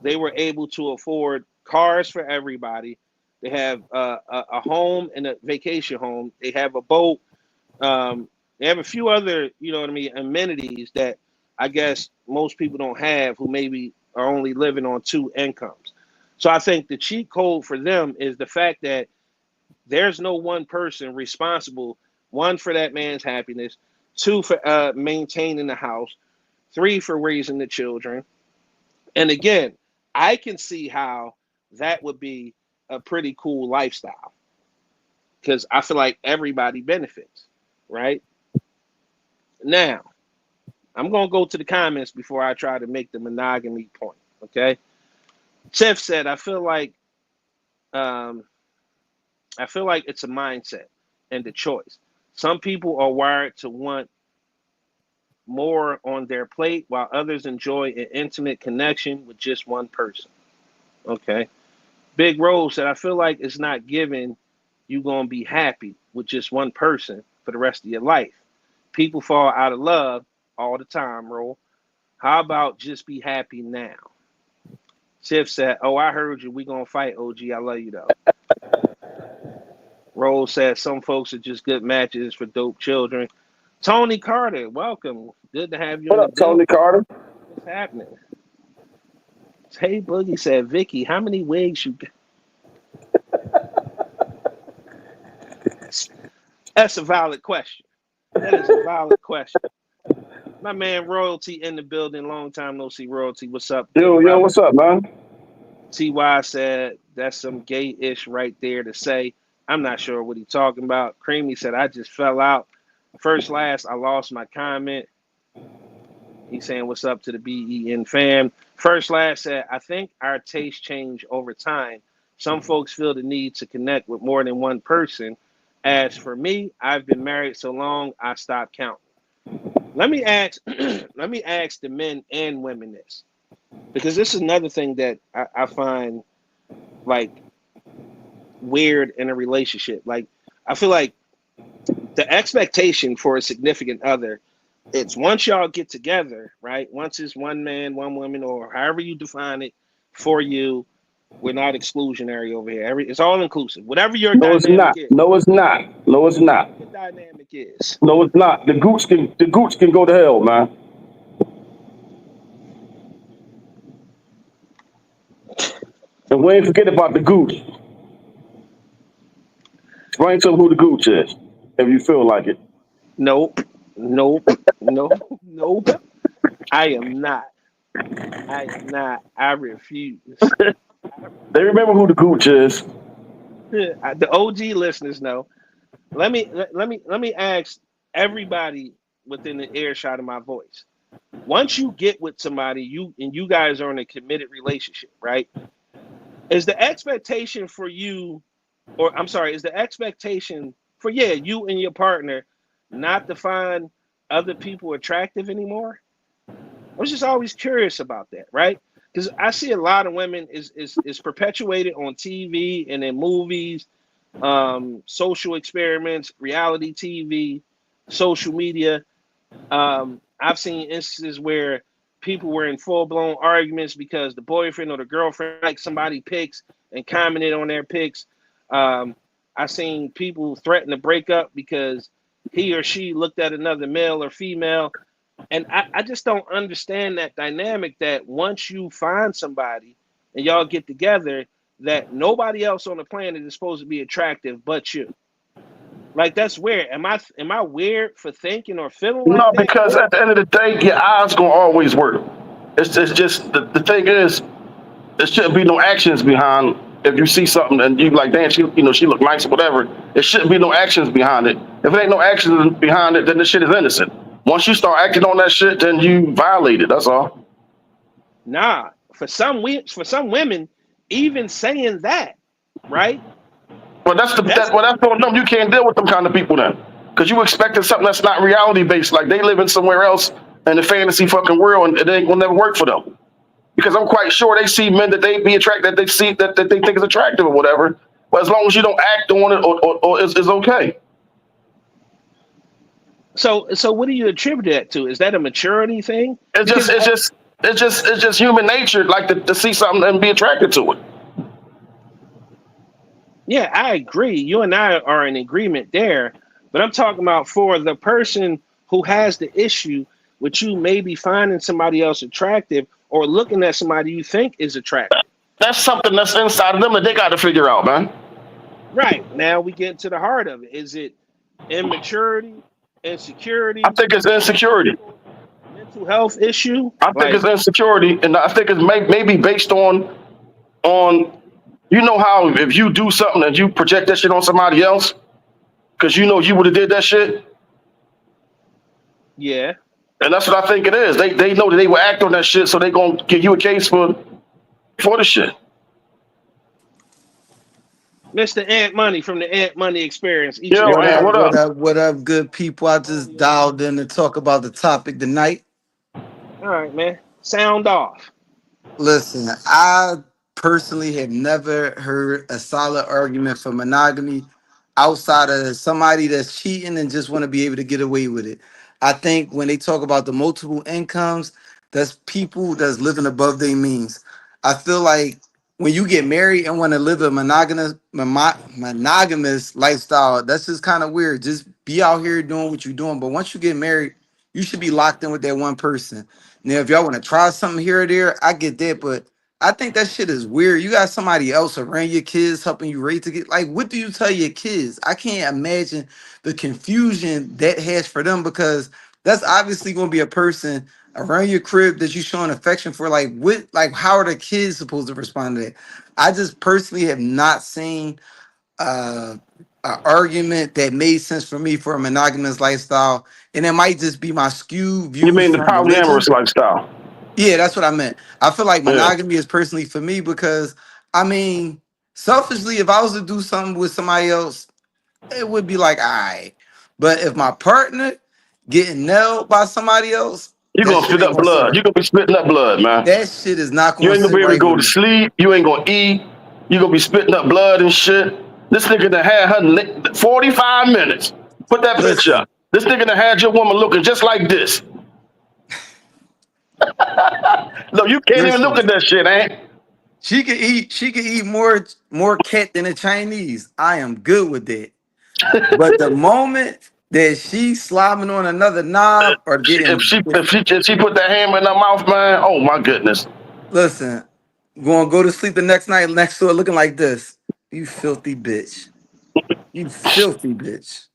they were able to afford cars for everybody. They have a home and a vacation home. They have a boat. They have a few other, you know what I mean, amenities that I guess most people don't have who maybe are only living on two incomes. So I think the cheat code for them is the fact that there's no one person responsible, one, for that man's happiness, two, for maintaining the house, three, for raising the children. And again, I can see how that would be a pretty cool lifestyle because I feel like everybody benefits, right? Now, I'm going to go to the comments before I try to make the monogamy point, okay? Tiff said, I feel like it's a mindset and a choice. Some people are wired to want more on their plate while others enjoy an intimate connection with just one person. Okay. Big Rose said, I feel like it's not given you going to be happy with just one person for the rest of your life. People fall out of love all the time, Ro. How about just be happy now? Tiff said, oh, I heard you. We going to fight, OG. I love you, though. Rose said, some folks are just good matches for dope children. Tony Carter, welcome. Good to have you What in up, the building. Tony Carter? What's happening? Hey, Boogie said, Vicky, how many wigs you got? That's a valid question. That is a valid question. My man Royalty in the building. Long time no see, Royalty. What's up? Yo, what's up, man? TY said, that's some gay-ish right there to say. I'm not sure what he's talking about. Creamy said, I just fell out. First, last, I lost my comment. He's saying, what's up to the BEN fam? First, last said, I think our tastes change over time. Some folks feel the need to connect with more than one person. As for me, I've been married so long, I stopped counting. Let me ask the men and women this, because this is another thing that I find like weird in a relationship. Like, I feel like the expectation for a significant other, it's once y'all get together, right? Once it's one man, one woman, or however you define it for you, we're not exclusionary over here. It's all inclusive. Whatever your No, it's dynamic not. is. No, it's not. No, it's not. Your dynamic is. No, it's not. The gooch can go to hell, man. And we ain't forget about the gooch. Explain to them who the gooch is, if you feel like it. Nope. I am not. I refuse. They remember who the gooch is. The OG listeners know. Let me ask everybody within the earshot of my voice. Once you get with somebody, you guys are in a committed relationship, right? Is the expectation for you, or I'm sorry, is the expectation for you and your partner not to find other people attractive anymore? I was just always curious about that, right? Because I see a lot of women is perpetuated on TV and in movies, social experiments, reality TV, social media. I've seen instances where people were in full-blown arguments because the boyfriend or the girlfriend liked somebody pics and commented on their pics. I seen people threaten to break up because he or she looked at another male or female. And I just don't understand that dynamic that once you find somebody and y'all get together, that nobody else on the planet is supposed to be attractive but you. Like, that's weird. Am I weird for thinking or feeling like No, that? because at the end of the day, your eyes gonna always work. It's just the thing is, there shouldn't be no actions behind. If you see something and you like, damn, she look nice or whatever, it shouldn't be no actions behind it. If it ain't no actions behind it, then the shit is innocent. Once you start acting on that shit, then you violate it. That's all. Nah. For some women, even saying that, right? But That's well, that's for them. You can't deal with them kind of people then, because you expecting something that's not reality based. Like they living somewhere else in the fantasy fucking world, and it ain't gonna never work for them. Because I'm quite sure they see men that they be attracted, that they see that they think is attractive or whatever. But as long as you don't act on it, or it's okay. so. What do you attribute that to? Is that a maturity thing? It's just Because it's just human nature, like to see something and be attracted to it. yeah, I agree. You and I are in agreement there. But I'm talking about for the person who has the issue with you maybe finding somebody else attractive or looking at somebody you think is attractive. That's something that's inside of them that they got to figure out, man. Right. Now we get to the heart of it. Is it immaturity, I insecurity, think it's insecurity. mental health issue? I think Like, it's insecurity, and I think it's maybe based on you know how if you do something and you project that shit on somebody else because you know you would have did that shit, yeah. and that's what I think it is. They know that they will act on that shit, so they gonna give you a case for the shit. Mr. Ant Money from the Ant Money Experience each and Yo, every What man, day. up, what what up? up, what up, good people? I just dialed in to talk about the topic tonight. All right, man. Sound off. Listen, I personally have never heard a solid argument for monogamy outside of somebody that's cheating and just want to be able to get away with it. I think when they talk about the multiple incomes, that's people that's living above their means. I feel like when you get married and want to live a monogamous lifestyle, that's just kind of weird. Just be out here doing what you're doing. But once you get married, you should be locked in with that one person. Now, if y'all want to try something here or there, I get that, but I think that shit is weird. You got somebody else around your kids helping you raise to get like, what do you tell your kids? I can't imagine the confusion that has for them because that's obviously going to be a person around your crib that you showing affection for. Like, what, like, how are the kids supposed to respond to that? I just personally have not seen uh an argument that made sense for me for a monogamous lifestyle, and it might just be my skewed You views mean the from religion. polyamorous lifestyle? Yeah, that's what I meant. I feel like Yeah. monogamy is personally for me because I mean, selfishly, if I was to do something with somebody else, it would be like, all right. But if my partner getting nailed by somebody else, You're that gonna shit spit ain't up gonna sit blood. right. You're gonna be spitting up blood, man. That shit is not You gonna ain't gonna sit be able to right go with to me. sleep. You ain't gonna eat. You're gonna be spitting up blood and shit. This nigga that had her 45 minutes. Put that picture Listen, up. This nigga that had your woman looking just like this. No, you can't even look listen. at that shit, ain't? She could eat more cat than the Chinese. I am good with that. But the moment that she's slobbing on another knob or She, if getting she if she if she put that hammer in her mouth, man, oh my goodness. listen, going to go to sleep the next night next to her looking like this. You filthy bitch. You filthy bitch.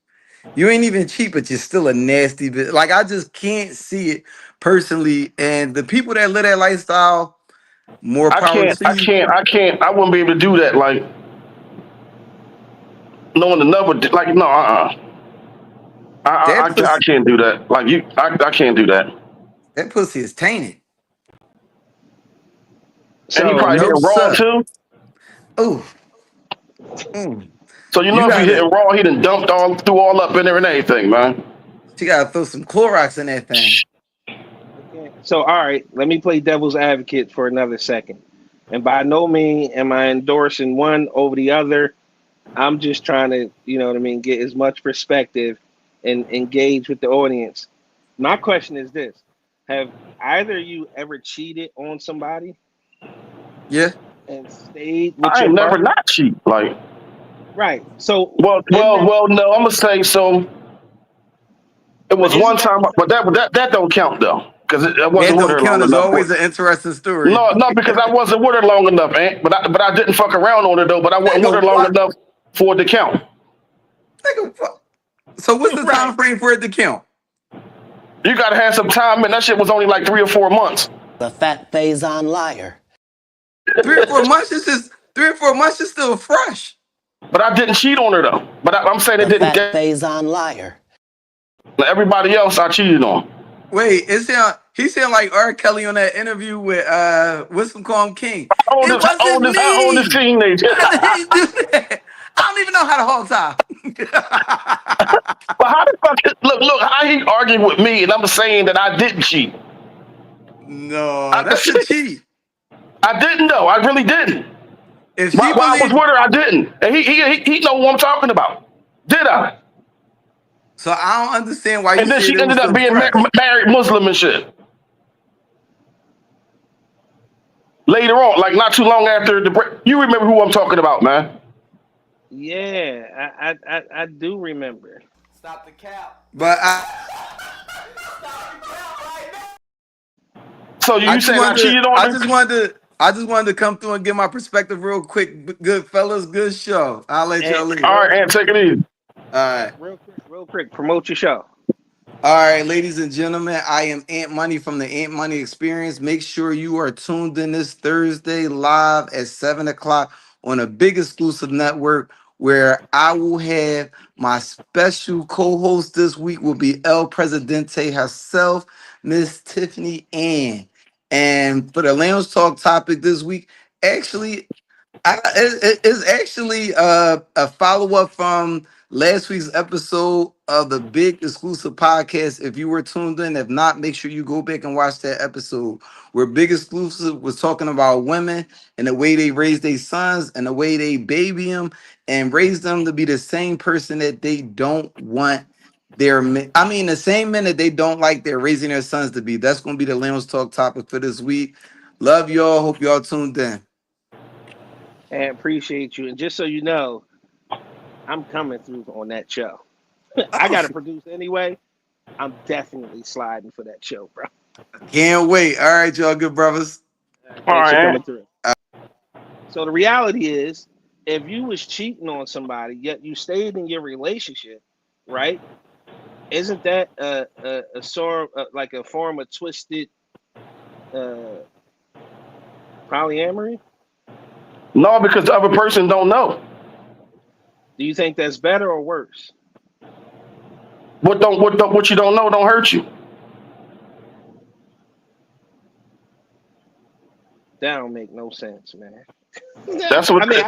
You ain't even cheap, but you're still a nasty bitch. Like I just can't see it personally. And the people that live that lifestyle, more I power can't, to I you. can't, I can't, I wouldn't be able to do that. Like knowing another, like no, That I pussy, can't do that. Like you, I can't do that. that pussy is tainted. And he So probably No hitting raw sir. too. Oh, mm. So you You know if he gotta hitting raw, he done dumped all up in there and everything, man. She gotta throw some Clorox in that thing. so all right, let me play devil's advocate for another second. And by no means am I endorsing one over the other. I'm just trying to, you know what I mean, get as much perspective and engage with the audience. My question is this. Have either of you ever cheated on somebody Yeah. and stayed with I your ain't never partner? not cheat. Like, Right. So well, in well, that, well. No, I'm gonna say so. It but was isn't one that time, the but same? that don't count though, because I That wasn't with don't her count long as enough. always an interesting story. No, no, because I wasn't with her long enough, Aunt. But I didn't fuck around on her though. But I wasn't with her Nigga, long what? enough for it to count. Nigga, what? So what's the Right. time frame for it to count? You gotta have some time, and that shit was only like 3 or 4 months. The fat Faison liar. 3 or 4 months is just 3 or 4 months is still fresh. But I didn't cheat on her though. But I'm saying it The didn't. fat Faison liar. Everybody else I cheated on. Wait, he sound like R. Kelly on that interview with what's him call him King. It Oldest, wasn't oldest, oldest me. teenager. I didn't do that. I don't even know how to hold time. But how the fuck? Look, how he arguing with me, and I'm saying that I didn't cheat. No, I, that's a cheat. I didn't though. I really didn't. If she While I was believe, with her, I didn't. And he know what I'm talking about. Did I? so I don't understand why you And then said she it was ended up still being fresh. married Muslim and shit. Later on, like not too long after the break. You remember who I'm talking about, man. Yeah, I do remember. But So I you just saying I wanted to, cheated on I her? just wanted to, I just wanted to come through and give my perspective real quick. Good fellas, good show. I'll let And y'all leave. All All right, and take it easy. right. real quick, promote your show. All right, ladies and gentlemen, I am Ant Money from the Ant Money Experience. Make sure you are tuned in this Thursday live at 7 o'clock on a big exclusive network where I will have my special co-host this week will be El Presidente herself, Miss Tiffany Ann. And for the Lounge Talk topic this week, actually, it's actually a follow up from last week's episode of the big exclusive podcast. If you were tuned in, if not, make sure you go back and watch that episode where Big Exclusive was talking about women and the way they raise their sons and the way they baby them and raise them to be the same person that they don't want I mean, the same men that they don't like, they're raising their sons to be. That's going to be the Lounge Talk topic for this week. Love y'all. Hope y'all tuned in. And appreciate you. And just so you know, I'm coming through on that show. I got to produce anyway. I'm definitely sliding for that show, bro. Can't wait. All right, y'all good brothers. All Thanks right, for Aunt. coming through. So the reality is, if you was cheating on somebody, yet you stayed in your relationship, right? Isn't that a sort of like a form of twisted uh, polyamory? No, because the other person don't know. Do you think that's better or worse? What you don't know don't hurt you. That don't make no sense, man. That's what. I mean,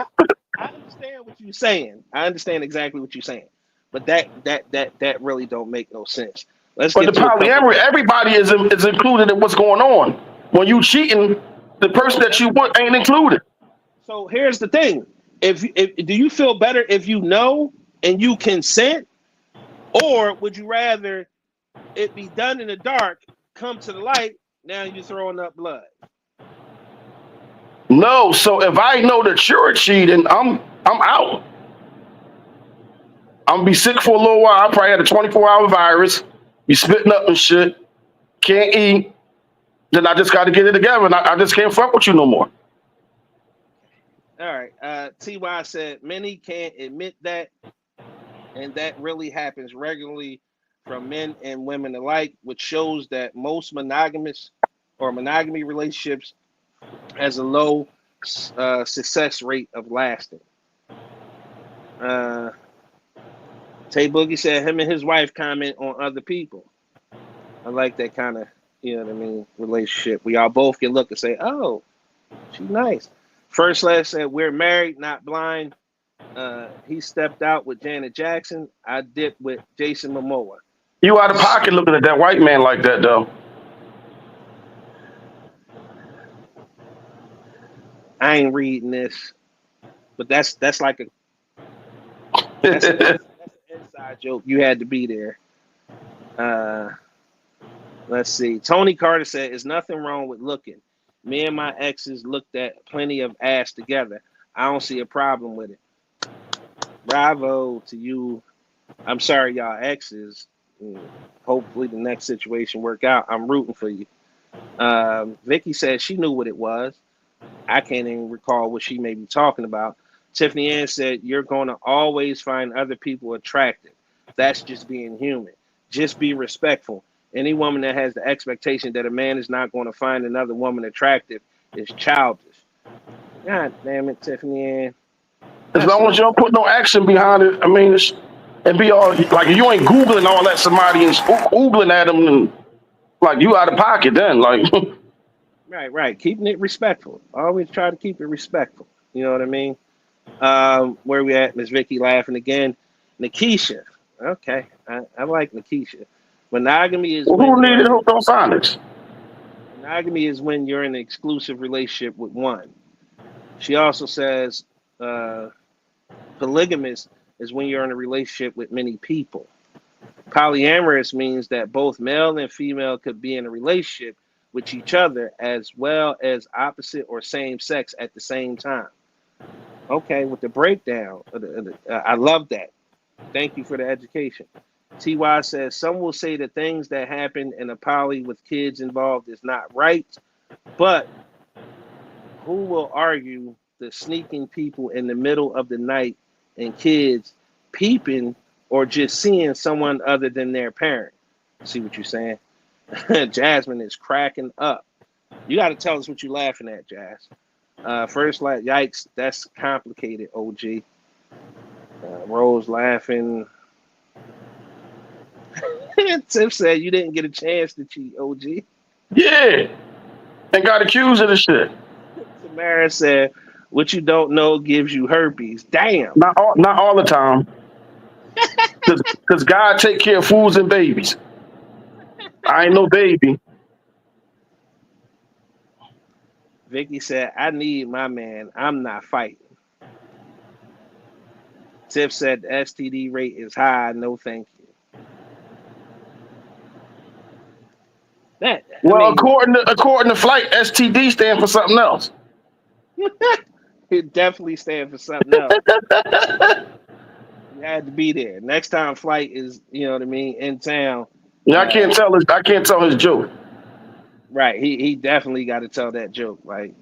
I understand what you're saying. I understand exactly what you're saying, but that really don't make no sense. Let's But the get to a couple. polyamory, everybody is included in what's going on. When you cheating, the person that you with ain't included. So here's the thing: if do you feel better if you know and you consent, or would you rather it be done in the dark, come to the light? Now you're throwing up blood. No, so if I know that you're cheating, I'm out. I'm gonna be sick for a little while. I probably had a 24-hour virus. Be spitting up and shit. Can't eat. Then I just got to get it together, and I just can't fuck with you no more. All right. Ty said many can't admit that, and that really happens regularly from men and women alike, which shows that most monogamous or monogamy relationships has a low success rate of lasting. Uh, Tay Boogie said him and his wife comment on other people. I like that kind of, you know what I mean, relationship. We all both can look and say, oh, she's nice. First Slash said, we're married, not blind. He stepped out with Janet Jackson. I dipped with Jason Momoa. You out of pocket looking at that white man like that, though. I ain't reading this, but that's like that's an inside joke. You had to be there. Let's see. Tony Carter said, "There's nothing wrong with looking. Me and my exes looked at plenty of ass together. I don't see a problem with it." Bravo to you. I'm sorry, y'all exes. Hopefully the next situation work out. I'm rooting for you. Vicky said she knew what it was. I can't even recall what she may be talking about. Tiffany Ann said, "You're going to always find other people attractive. That's just being human. Just be respectful. Any woman that has the expectation that a man is not going to find another woman attractive is childish." God damn it, Tiffany Ann. As long as you don't put no action behind it, I mean, and be all like you ain't googling all that somebody and oogling at them and like you out of pocket then like. Right. Keeping it respectful. Always try to keep it respectful. You know what I mean? Where we at? Miss Vicky laughing again. Nikisha. Okay. I like Nikisha. Monogamy is Well, when who you're needed in hook on phonics? monogamy is when you're in an exclusive relationship with one. She also says polygamous is when you're in a relationship with many people. Polyamorous means that both male and female could be in a relationship with each other as well as opposite or same sex at the same time. Okay, with the breakdown, I love that. Thank you for the education. TY says some will say the things that happen in a poly with kids involved is not right, but who will argue the sneaking people in the middle of the night and kids peeping or just seeing someone other than their parent? See what you're saying? Jasmine is cracking up. You got to tell us what you're laughing at, Jazz. First, like, yikes, that's complicated, OG. Rose laughing. Tiff said you didn't get a chance to cheat, OG. Yeah, and got accused of the shit. Tamara said, what you don't know gives you herpes. Damn. Not all the time, because God take care of fools and babies. I ain't no baby. Vicky said, I need my man. I'm not fighting. Tiff said the STD rate is high. No, thank you. That I Well, mean, according to Flight, STD stand for something else. it definitely stands for something else. You had to be there. Next time Flight is, you know what I mean, in town. Yeah, I can't tell his joke. Right. He definitely got to tell that joke. Like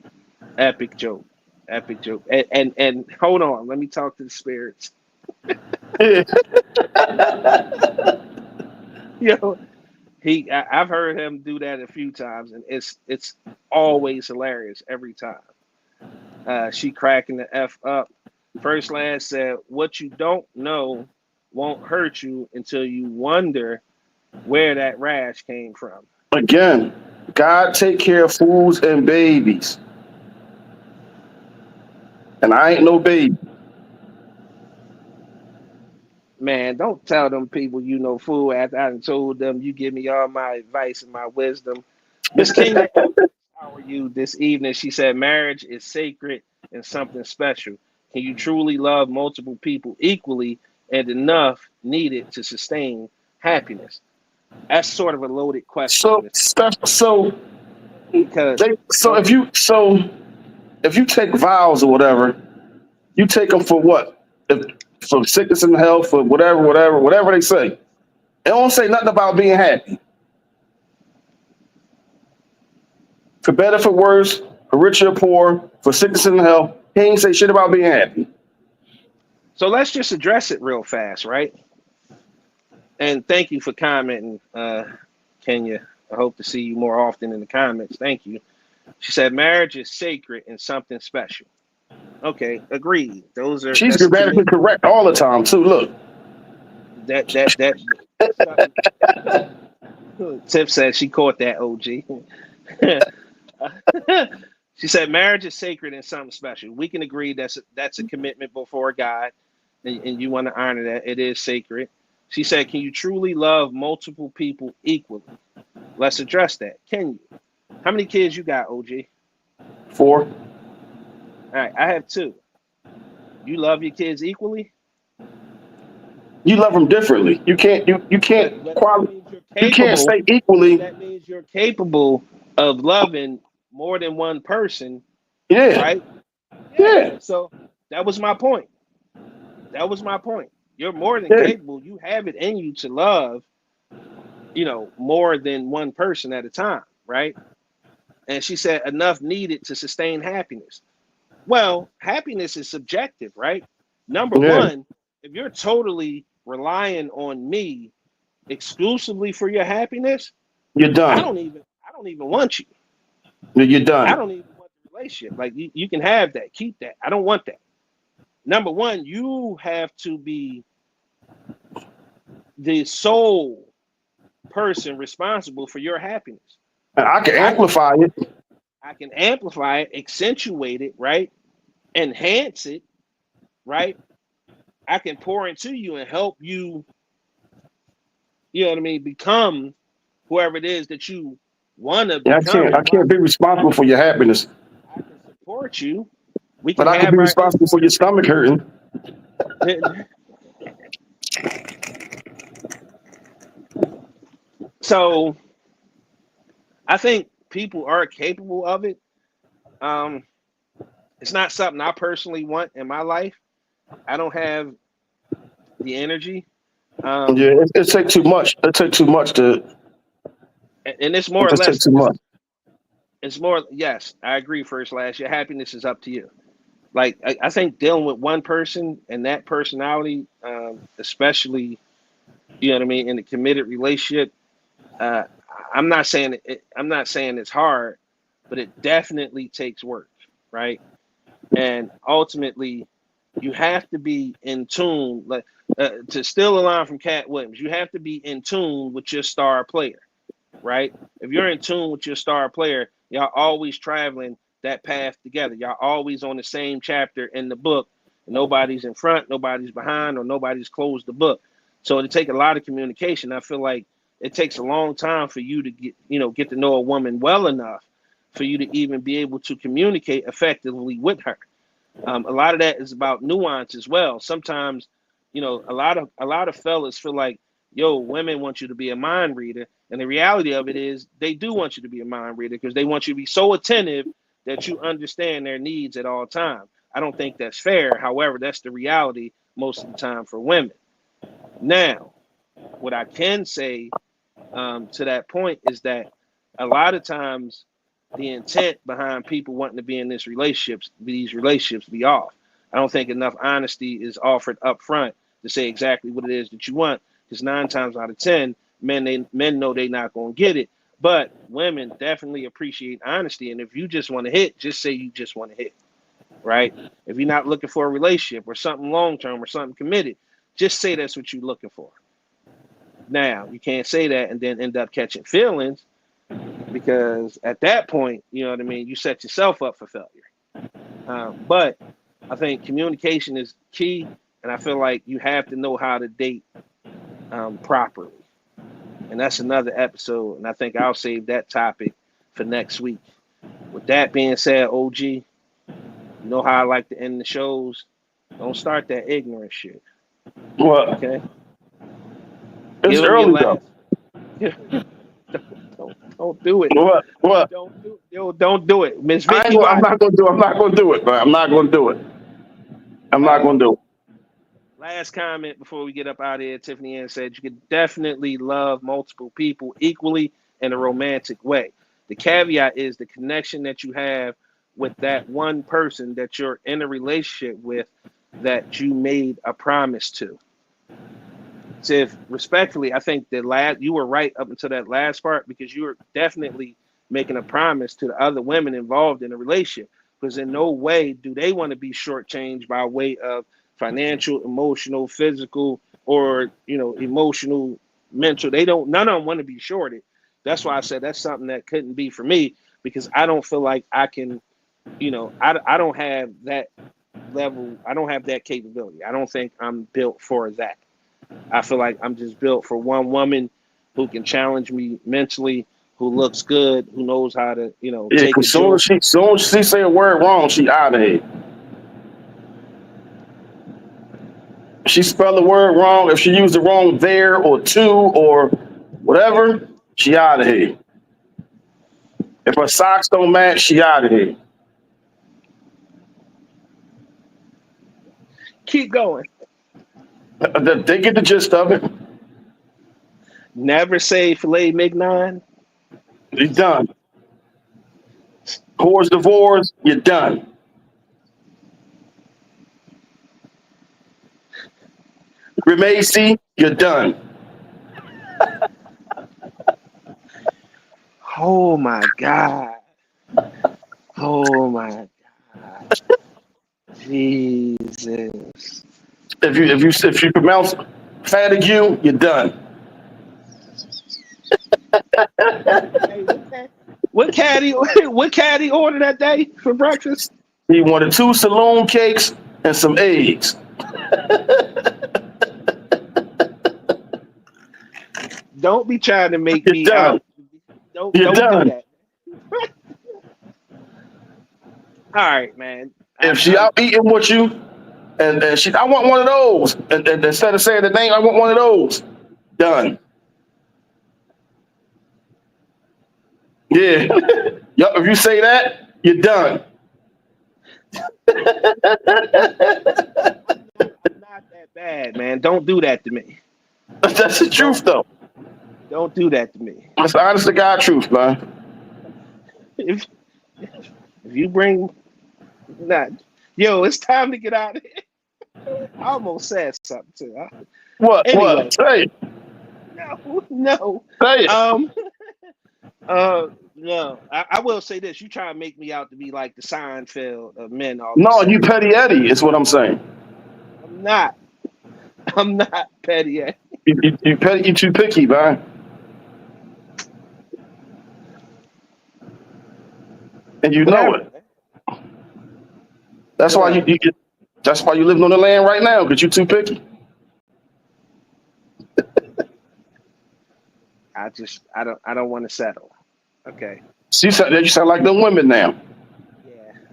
epic joke. Epic joke. And hold on, let me talk to the spirits. Yo, I've heard him do that a few times, and it's always hilarious every time. She cracking the F up. First Lad said, what you don't know won't hurt you until you wonder where that rash came from. Again, God take care of fools and babies, and I ain't no baby. Man, don't tell them people you know fool after I done told them you give me all my advice and my wisdom. Miss Kenya, how are you this evening? She said, marriage is sacred and something special. Can you truly love multiple people equally and enough needed to sustain happiness? That's sort of a loaded question, So Miss, so because so go ahead. if you take vows or whatever, you take them for what? For sickness and health, for whatever they say. It don't say nothing about being happy. For better, for worse, for richer or poor, for sickness and health. He ain't say shit about being happy. So let's just address it real fast, right? And thank you for commenting, Kenya. I hope to see you more often in the comments. Thank you. She said, marriage is sacred and something special. Okay, agreed. She's That's a grammatically commitment. correct all the time too. Look, That's something. Tiff said she caught that, OG. She said marriage is sacred and something special. We can agree that's a commitment before God, and you want to honor that. It is sacred. She said, can you truly love multiple people equally? Let's address that. Can you? How many kids you got, OG? 4. All right, I have 2. You love your kids equally? You love them differently. You can't you can't But that means you're you can't capable. say equally. That means you're capable of loving more than one person, Yeah, right? Yeah. yeah, So that was my point. That was my point. You're more than yeah. capable. You have it in you to love, more than one person at a time, right? And she said enough needed to sustain happiness. Well, happiness is subjective, right? Number Yeah. one, if you're totally relying on me exclusively for your happiness, You're I done. don't even I don't even want you. You're I done. don't even want the relationship. Like you can have that, keep that. I don't want that. Number one, you have to be the sole person responsible for your happiness. And I can I can amplify it. I can amplify it, accentuate it, right? Enhance it, right? I can pour into you and help you, you know what I mean, become whoever it is that you want to Yeah, become. I And while can't be responsible for your happiness, I can support you, we but can I can be have our responsible for your stomach hurting. so I think people are capable of it. Um, it's not something I personally want in my life. I don't have the energy. Um, Yeah, it take too much. It take too much to. and it's It more or just take less, too much. it's more, yes, I agree, First Lash. Your happiness is up to you. Like, I think dealing with one person and that personality, especially, you know what I mean, in a committed relationship, uh, I'm not saying it's hard, but it definitely takes work, right? And ultimately, you have to be in tune. Like, to steal a line from Cat Williams, you have to be in tune with your star player, right? If you're in tune with your star player, y'all always traveling that path together. Y'all always on the same chapter in the book. Nobody's in front, nobody's behind, or nobody's closed the book. So it takes a lot of communication. I feel like it takes a long time for you to get to know a woman well enough for you to even be able to communicate effectively with her. A lot of that is about nuance as well. Sometimes, a lot of fellas feel like, yo, women want you to be a mind reader, and the reality of it is they do want you to be a mind reader because they want you to be so attentive that you understand their needs at all times. I don't think that's fair. However, that's the reality most of the time for women. Now, what I can say, to that point is that a lot of times the intent behind people wanting to be in these relationships be off. I don't think enough honesty is offered up front to say exactly what it is that you want, because 9 times out of 10, men know they're not going to get it. But women definitely appreciate honesty, and if you just want to hit, just say you just want to hit, right? If you're not looking for a relationship or something long term or something committed, just say that's what you're looking for. Now, you can't say that and then end up catching feelings, because at that point, you know what I mean, you set yourself up for failure. But I think communication is key, and I feel like you have to know how to date properly. And that's another episode, and I think I'll save that topic for next week. With that being said, OG, you know how I like to end the shows. Don't start that ignorant shit, What? okay? It's Give them your early though. last. don't do it. What? What? Don't do it. Miss I ain't Vicky gonna, I'm not watching. gonna do. I'm not gonna do it, but I'm not gonna do it. I'm not gonna Um, do it. Last comment before we get up out of here. Tiffany Ann said you could definitely love multiple people equally in a romantic way. The caveat is the connection that you have with that one person that you're in a relationship with, that you made a promise to. So if respectfully, I think you were right up until that last part, because you were definitely making a promise to the other women involved in the relationship. Because in no way do they want to be shortchanged by way of financial, emotional, physical, or emotional, mental. They don't. None of them want to be shorted. That's why I said that's something that couldn't be for me, because I don't feel like I can. I don't have that level. I don't have that capability. I don't think I'm built for that. I feel like I'm just built for one woman who can challenge me mentally, who looks good, who knows how to, Yeah, take a because joke. soon as she say a word wrong, she out of here. she spelled the word wrong, if she used the wrong there or to or whatever, she out of here. If her socks don't match, she out of here. Keep going. They get the gist of it. Never say filet mignon. You're done. Whore's divorce, you're done. Remacy, you're done. Oh my God. Oh my God. Jesus. If you pronounce Fatigue, you're done. Hey, what caddy ordered that day for breakfast? He wanted 2 saloon cakes and some eggs. Don't be trying to make You're me done. out. Don't You're do done. that. All right, man. If she out eating with you, and she, I want one of those, and instead of saying the name, I want one of those. Done. Yeah. Yup. If you say that, you're done. I'm not that bad, man. Don't do that to me. That's the truth, though. Don't do that to me. That's the honest to God truth, man. If you bring yo, it's time to get out of here. I almost said something too. What? Anyway. What? Say it. No. Say it. No. I will say this. You try to make me out to be like the Seinfeld of men all of a No, sudden. you petty Eddie is what I'm saying. I'm not. I'm not petty. You petty. You too picky, man. And you know it. That's why you get. That's why you living on the land right now, because you're too picky. I don't want to settle. Okay. You sound like them women now.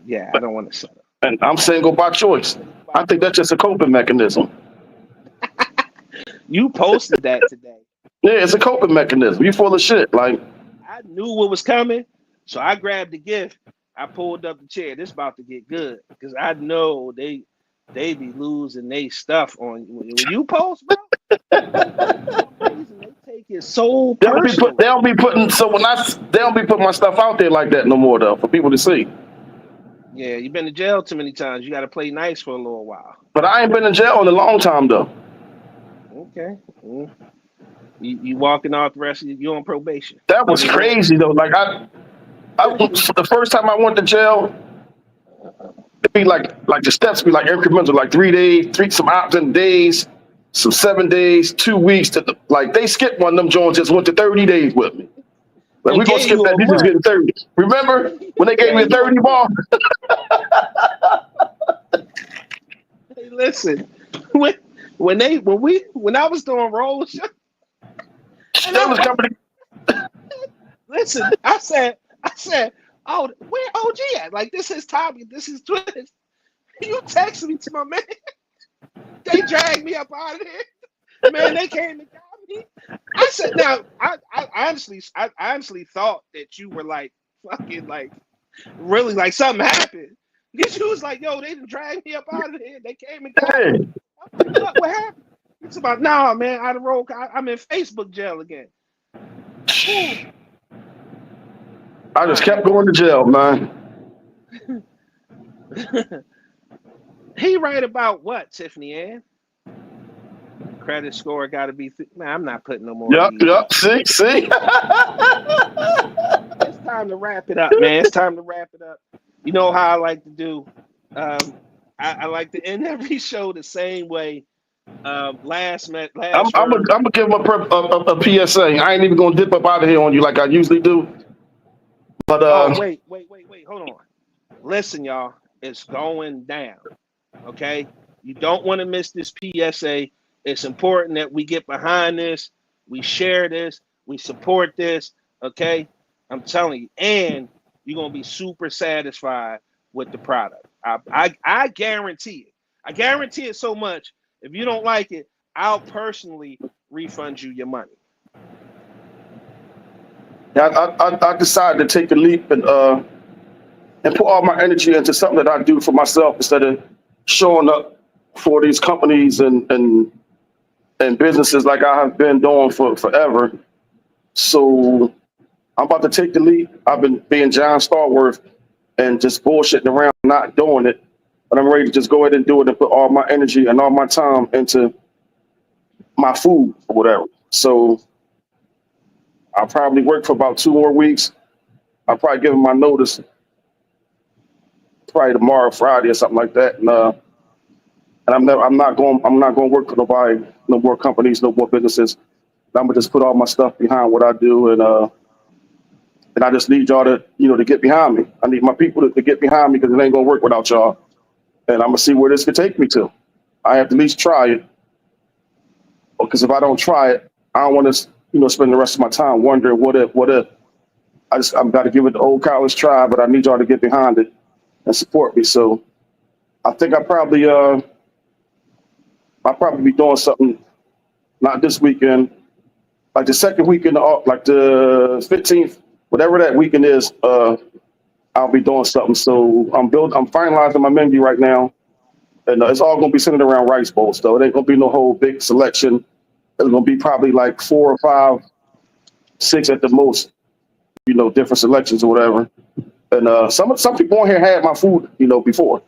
Yeah, I don't want to settle. And I'm single by choice. I think that's just a coping mechanism. You posted that today. Yeah, it's a coping mechanism. You full of shit. Like, I knew what was coming, so I grabbed the gift. I pulled up the chair. This about to get good because I know they be losing their stuff on when you post, bro. They take it so personal. They don't be putting my stuff out there like that no more though, for people to see. Yeah, you've been to jail too many times. You got to play nice for a little while. But I ain't been in jail in a long time though. Okay. Mm. You walking off the rest of you on probation. That was crazy though. Like the first time I went to jail, it'd be like the steps be like incremental, like 3 days, some option days, some 7 days, 2 weeks. Like they skipped one of them joints, just went to 30 days with me. Like we gonna skip that. You just getting 30. Remember when they gave me a 30 ball? Hey, listen, when I was doing roller show, They was coming. listen, I said, oh, where OG at? Like this is Tommy, this is Twist. You texted me to my man. They dragged me up out of there. Man, they came and got me. I said, now, I honestly thought that you were like fucking like really like something happened. Because you was like, yo, they didn't drag me up out of there. They came and got me. I'm like, what happened? It's about, nah, man, out of roll. I'm in Facebook jail again. I just kept going to jail, man. He right about what, Tiffany Ann? Credit score got to be. Man, I'm not putting no more. Yep. See. It's time to wrap it up, man. It's time to wrap it up. You know how I like to do. I like to end every show the same way. I'm gonna give him a PSA. I ain't even gonna dip up out of here on you like I usually do. But wait, hold on. Listen, y'all, it's going down. Okay, you don't want to miss this PSA. It's important that we get behind this, we share this, we support this. Okay, I'm telling you, and you're gonna be super satisfied with the product. I guarantee it. I guarantee it so much If you don't like it, I'll personally refund you your money. Yeah, I decided to take a leap and put all my energy into something that I do for myself instead of showing up for these companies and businesses like I have been doing for forever. So I'm about to take the leap. I've been being John Starworth and just bullshitting around, not doing it. But I'm ready to just go ahead and do it and put all my energy and all my time into my food or whatever. So I'll probably work for about 2 more weeks. I'll probably give them my notice probably tomorrow, Friday or something like that. And I'm not going to work for nobody, no more companies, no more businesses. I'm gonna just put all my stuff behind what I do, and I just need y'all to, to get behind me. I need my people to get behind me because it ain't gonna work without y'all. And I'm gonna see where this could take me to. I have to at least try it, because if I don't try it, I don't want to, spend the rest of my time wondering what if. I've got to give it the old college try, but I need y'all to get behind it and support me. So I think I'll probably be doing something, not this weekend, like the second weekend, like the 15th, whatever that weekend is. I'll be doing something. So I'm finalizing my menu right now, and it's all gonna be centered around rice bowls. Though it ain't gonna be no whole big selection. It's gonna be probably like 4 or 5, 6 at the most. Different selections or whatever. And some people on here had my food, before,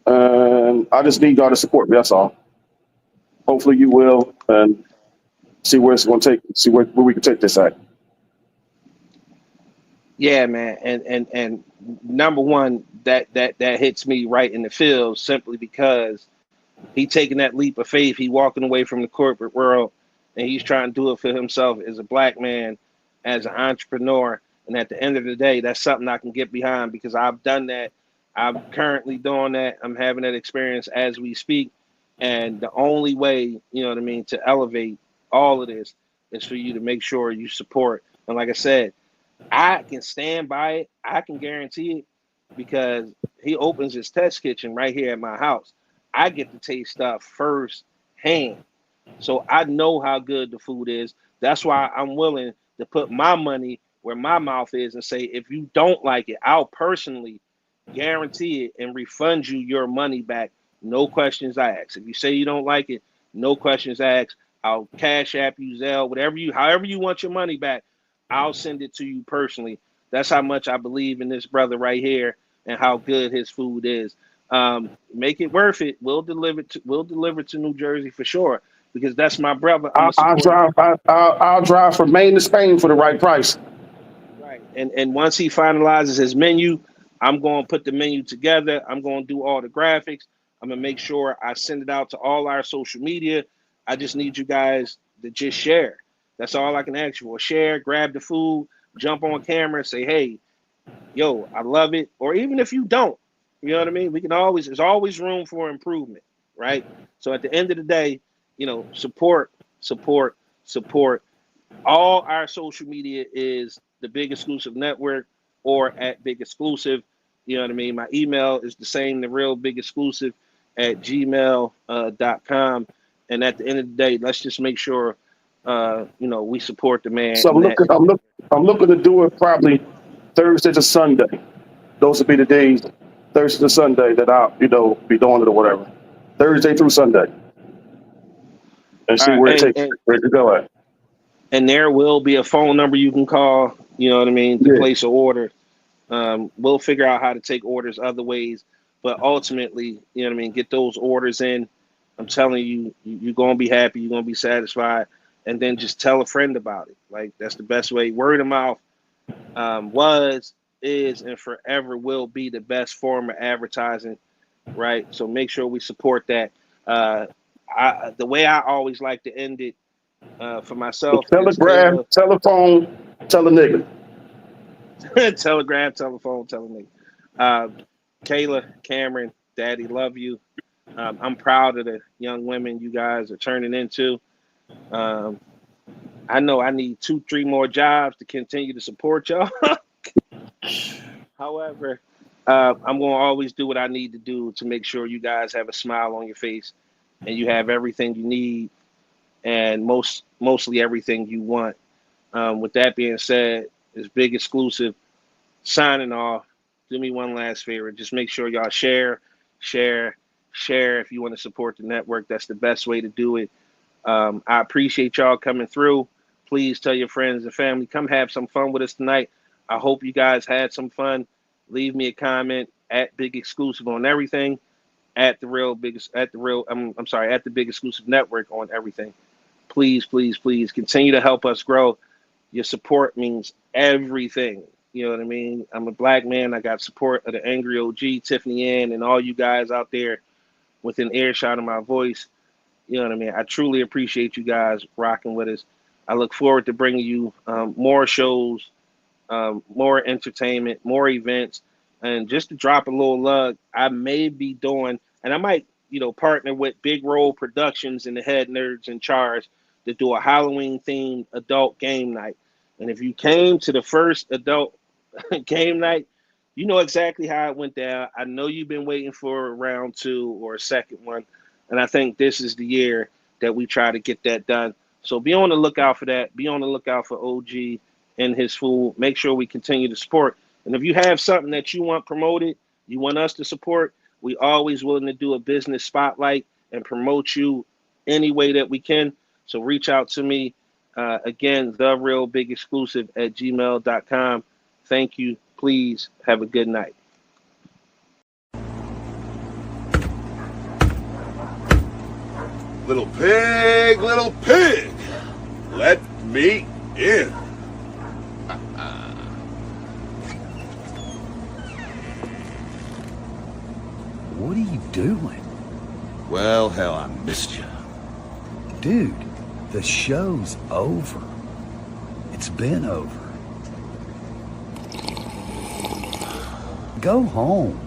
and I just need y'all to support me. That's all. Hopefully you will, and see where it's gonna take. See where we can take this at. Yeah, man. And number one, that hits me right in the feels simply because he taking that leap of faith. He walking away from the corporate world, and he's trying to do it for himself as a black man, as an entrepreneur. And at the end of the day, that's something I can get behind because I've done that. I'm currently doing that. I'm having that experience as we speak. And the only way, to elevate all of this is for you to make sure you support. And like I said, I can stand by it. I can guarantee it because he opens his test kitchen right here at my house. I get to taste stuff firsthand. So I know how good the food is. That's why I'm willing to put my money where my mouth is and say, if you don't like it, I'll personally guarantee it and refund you your money back. No questions asked. If you say you don't like it, no questions asked. I'll cash app you, Zelle, however you want your money back. I'll send it to you personally. That's how much I believe in this brother right here and how good his food is. Make it worth it. We'll deliver to New Jersey for sure because that's my brother. I'm a I'll supporter. drive. I'll drive from Maine to Spain for the right price. Right. And once he finalizes his menu, I'm going to put the menu together. I'm going to do all the graphics. I'm going to make sure I send it out to all our social media. I just need you guys to just share. That's all I can ask you for. Share, grab the food, jump on camera, say, hey, yo, I love it. Or even if you don't, you know what I mean? There's always room for improvement, right? So at the end of the day, support, support, support. All our social media is the Big Exclusive Network or at Big Exclusive. You know what I mean? My email is the same, the real Big Exclusive at gmail.com. And at the end of the day, let's just make sure, we support the man. So I'm looking to do it probably Thursday to Sunday. Those would be the days, Thursday to Sunday, that I'll, be doing it or whatever. Thursday through Sunday. And see where it takes where to go at. And there will be a phone number you can call, you know what I mean, to place an order. We'll figure out how to take orders other ways. But ultimately, you know what I mean, get those orders in. I'm telling you, you're going to be happy. You're going to be satisfied. And then just tell a friend about it. Like, that's the best way. Word of mouth is, and forever will be the best form of advertising, right? So make sure we support that. The way I always like to end it for myself is Telegram, telephone, tell a nigga. Telegram, telephone, tell a nigga. Kayla, Cameron, Daddy, love you. I'm proud of the young women you guys are turning into. I know I need 2-3 more jobs to continue to support y'all. However, I'm going to always do what I need to do to make sure you guys have a smile on your face and you have everything you need and mostly everything you want. With that being said, it's Big Exclusive signing off. Do me one last favor. Just make sure y'all share if you want to support the network. That's the best way to do it. I appreciate y'all coming through. Please tell your friends and family, come have some fun with us tonight. I hope you guys had some fun. Leave me a comment at Big Exclusive on everything, at the Big Exclusive Network on everything. Please, please, please continue to help us grow. Your support means everything. You know what I mean? I'm a black man. I got support of the Angry OG, Tiffany Ann, and all you guys out there within earshot of my voice. You know what I mean? I truly appreciate you guys rocking with us. I look forward to bringing you more shows, more entertainment, more events. And just to drop a little lug, I may be doing, and I might, partner with Big Roll Productions and the Head Nerds in Charge to do a Halloween-themed adult game night. And if you came to the first adult game night, you know exactly how it went down. I know you've been waiting for round 2 or a second one. And I think this is the year that we try to get that done. So be on the lookout for that. Be on the lookout for OG and his fool. Make sure we continue to support. And if you have something that you want promoted, you want us to support, we always willing to do a business spotlight and promote you any way that we can. So reach out to me. Again, therealbigexclusive@gmail.com. Thank you. Please have a good night. Little pig, let me in. What are you doing? Well, hell, I missed you. Dude, the show's over. It's been over. Go home.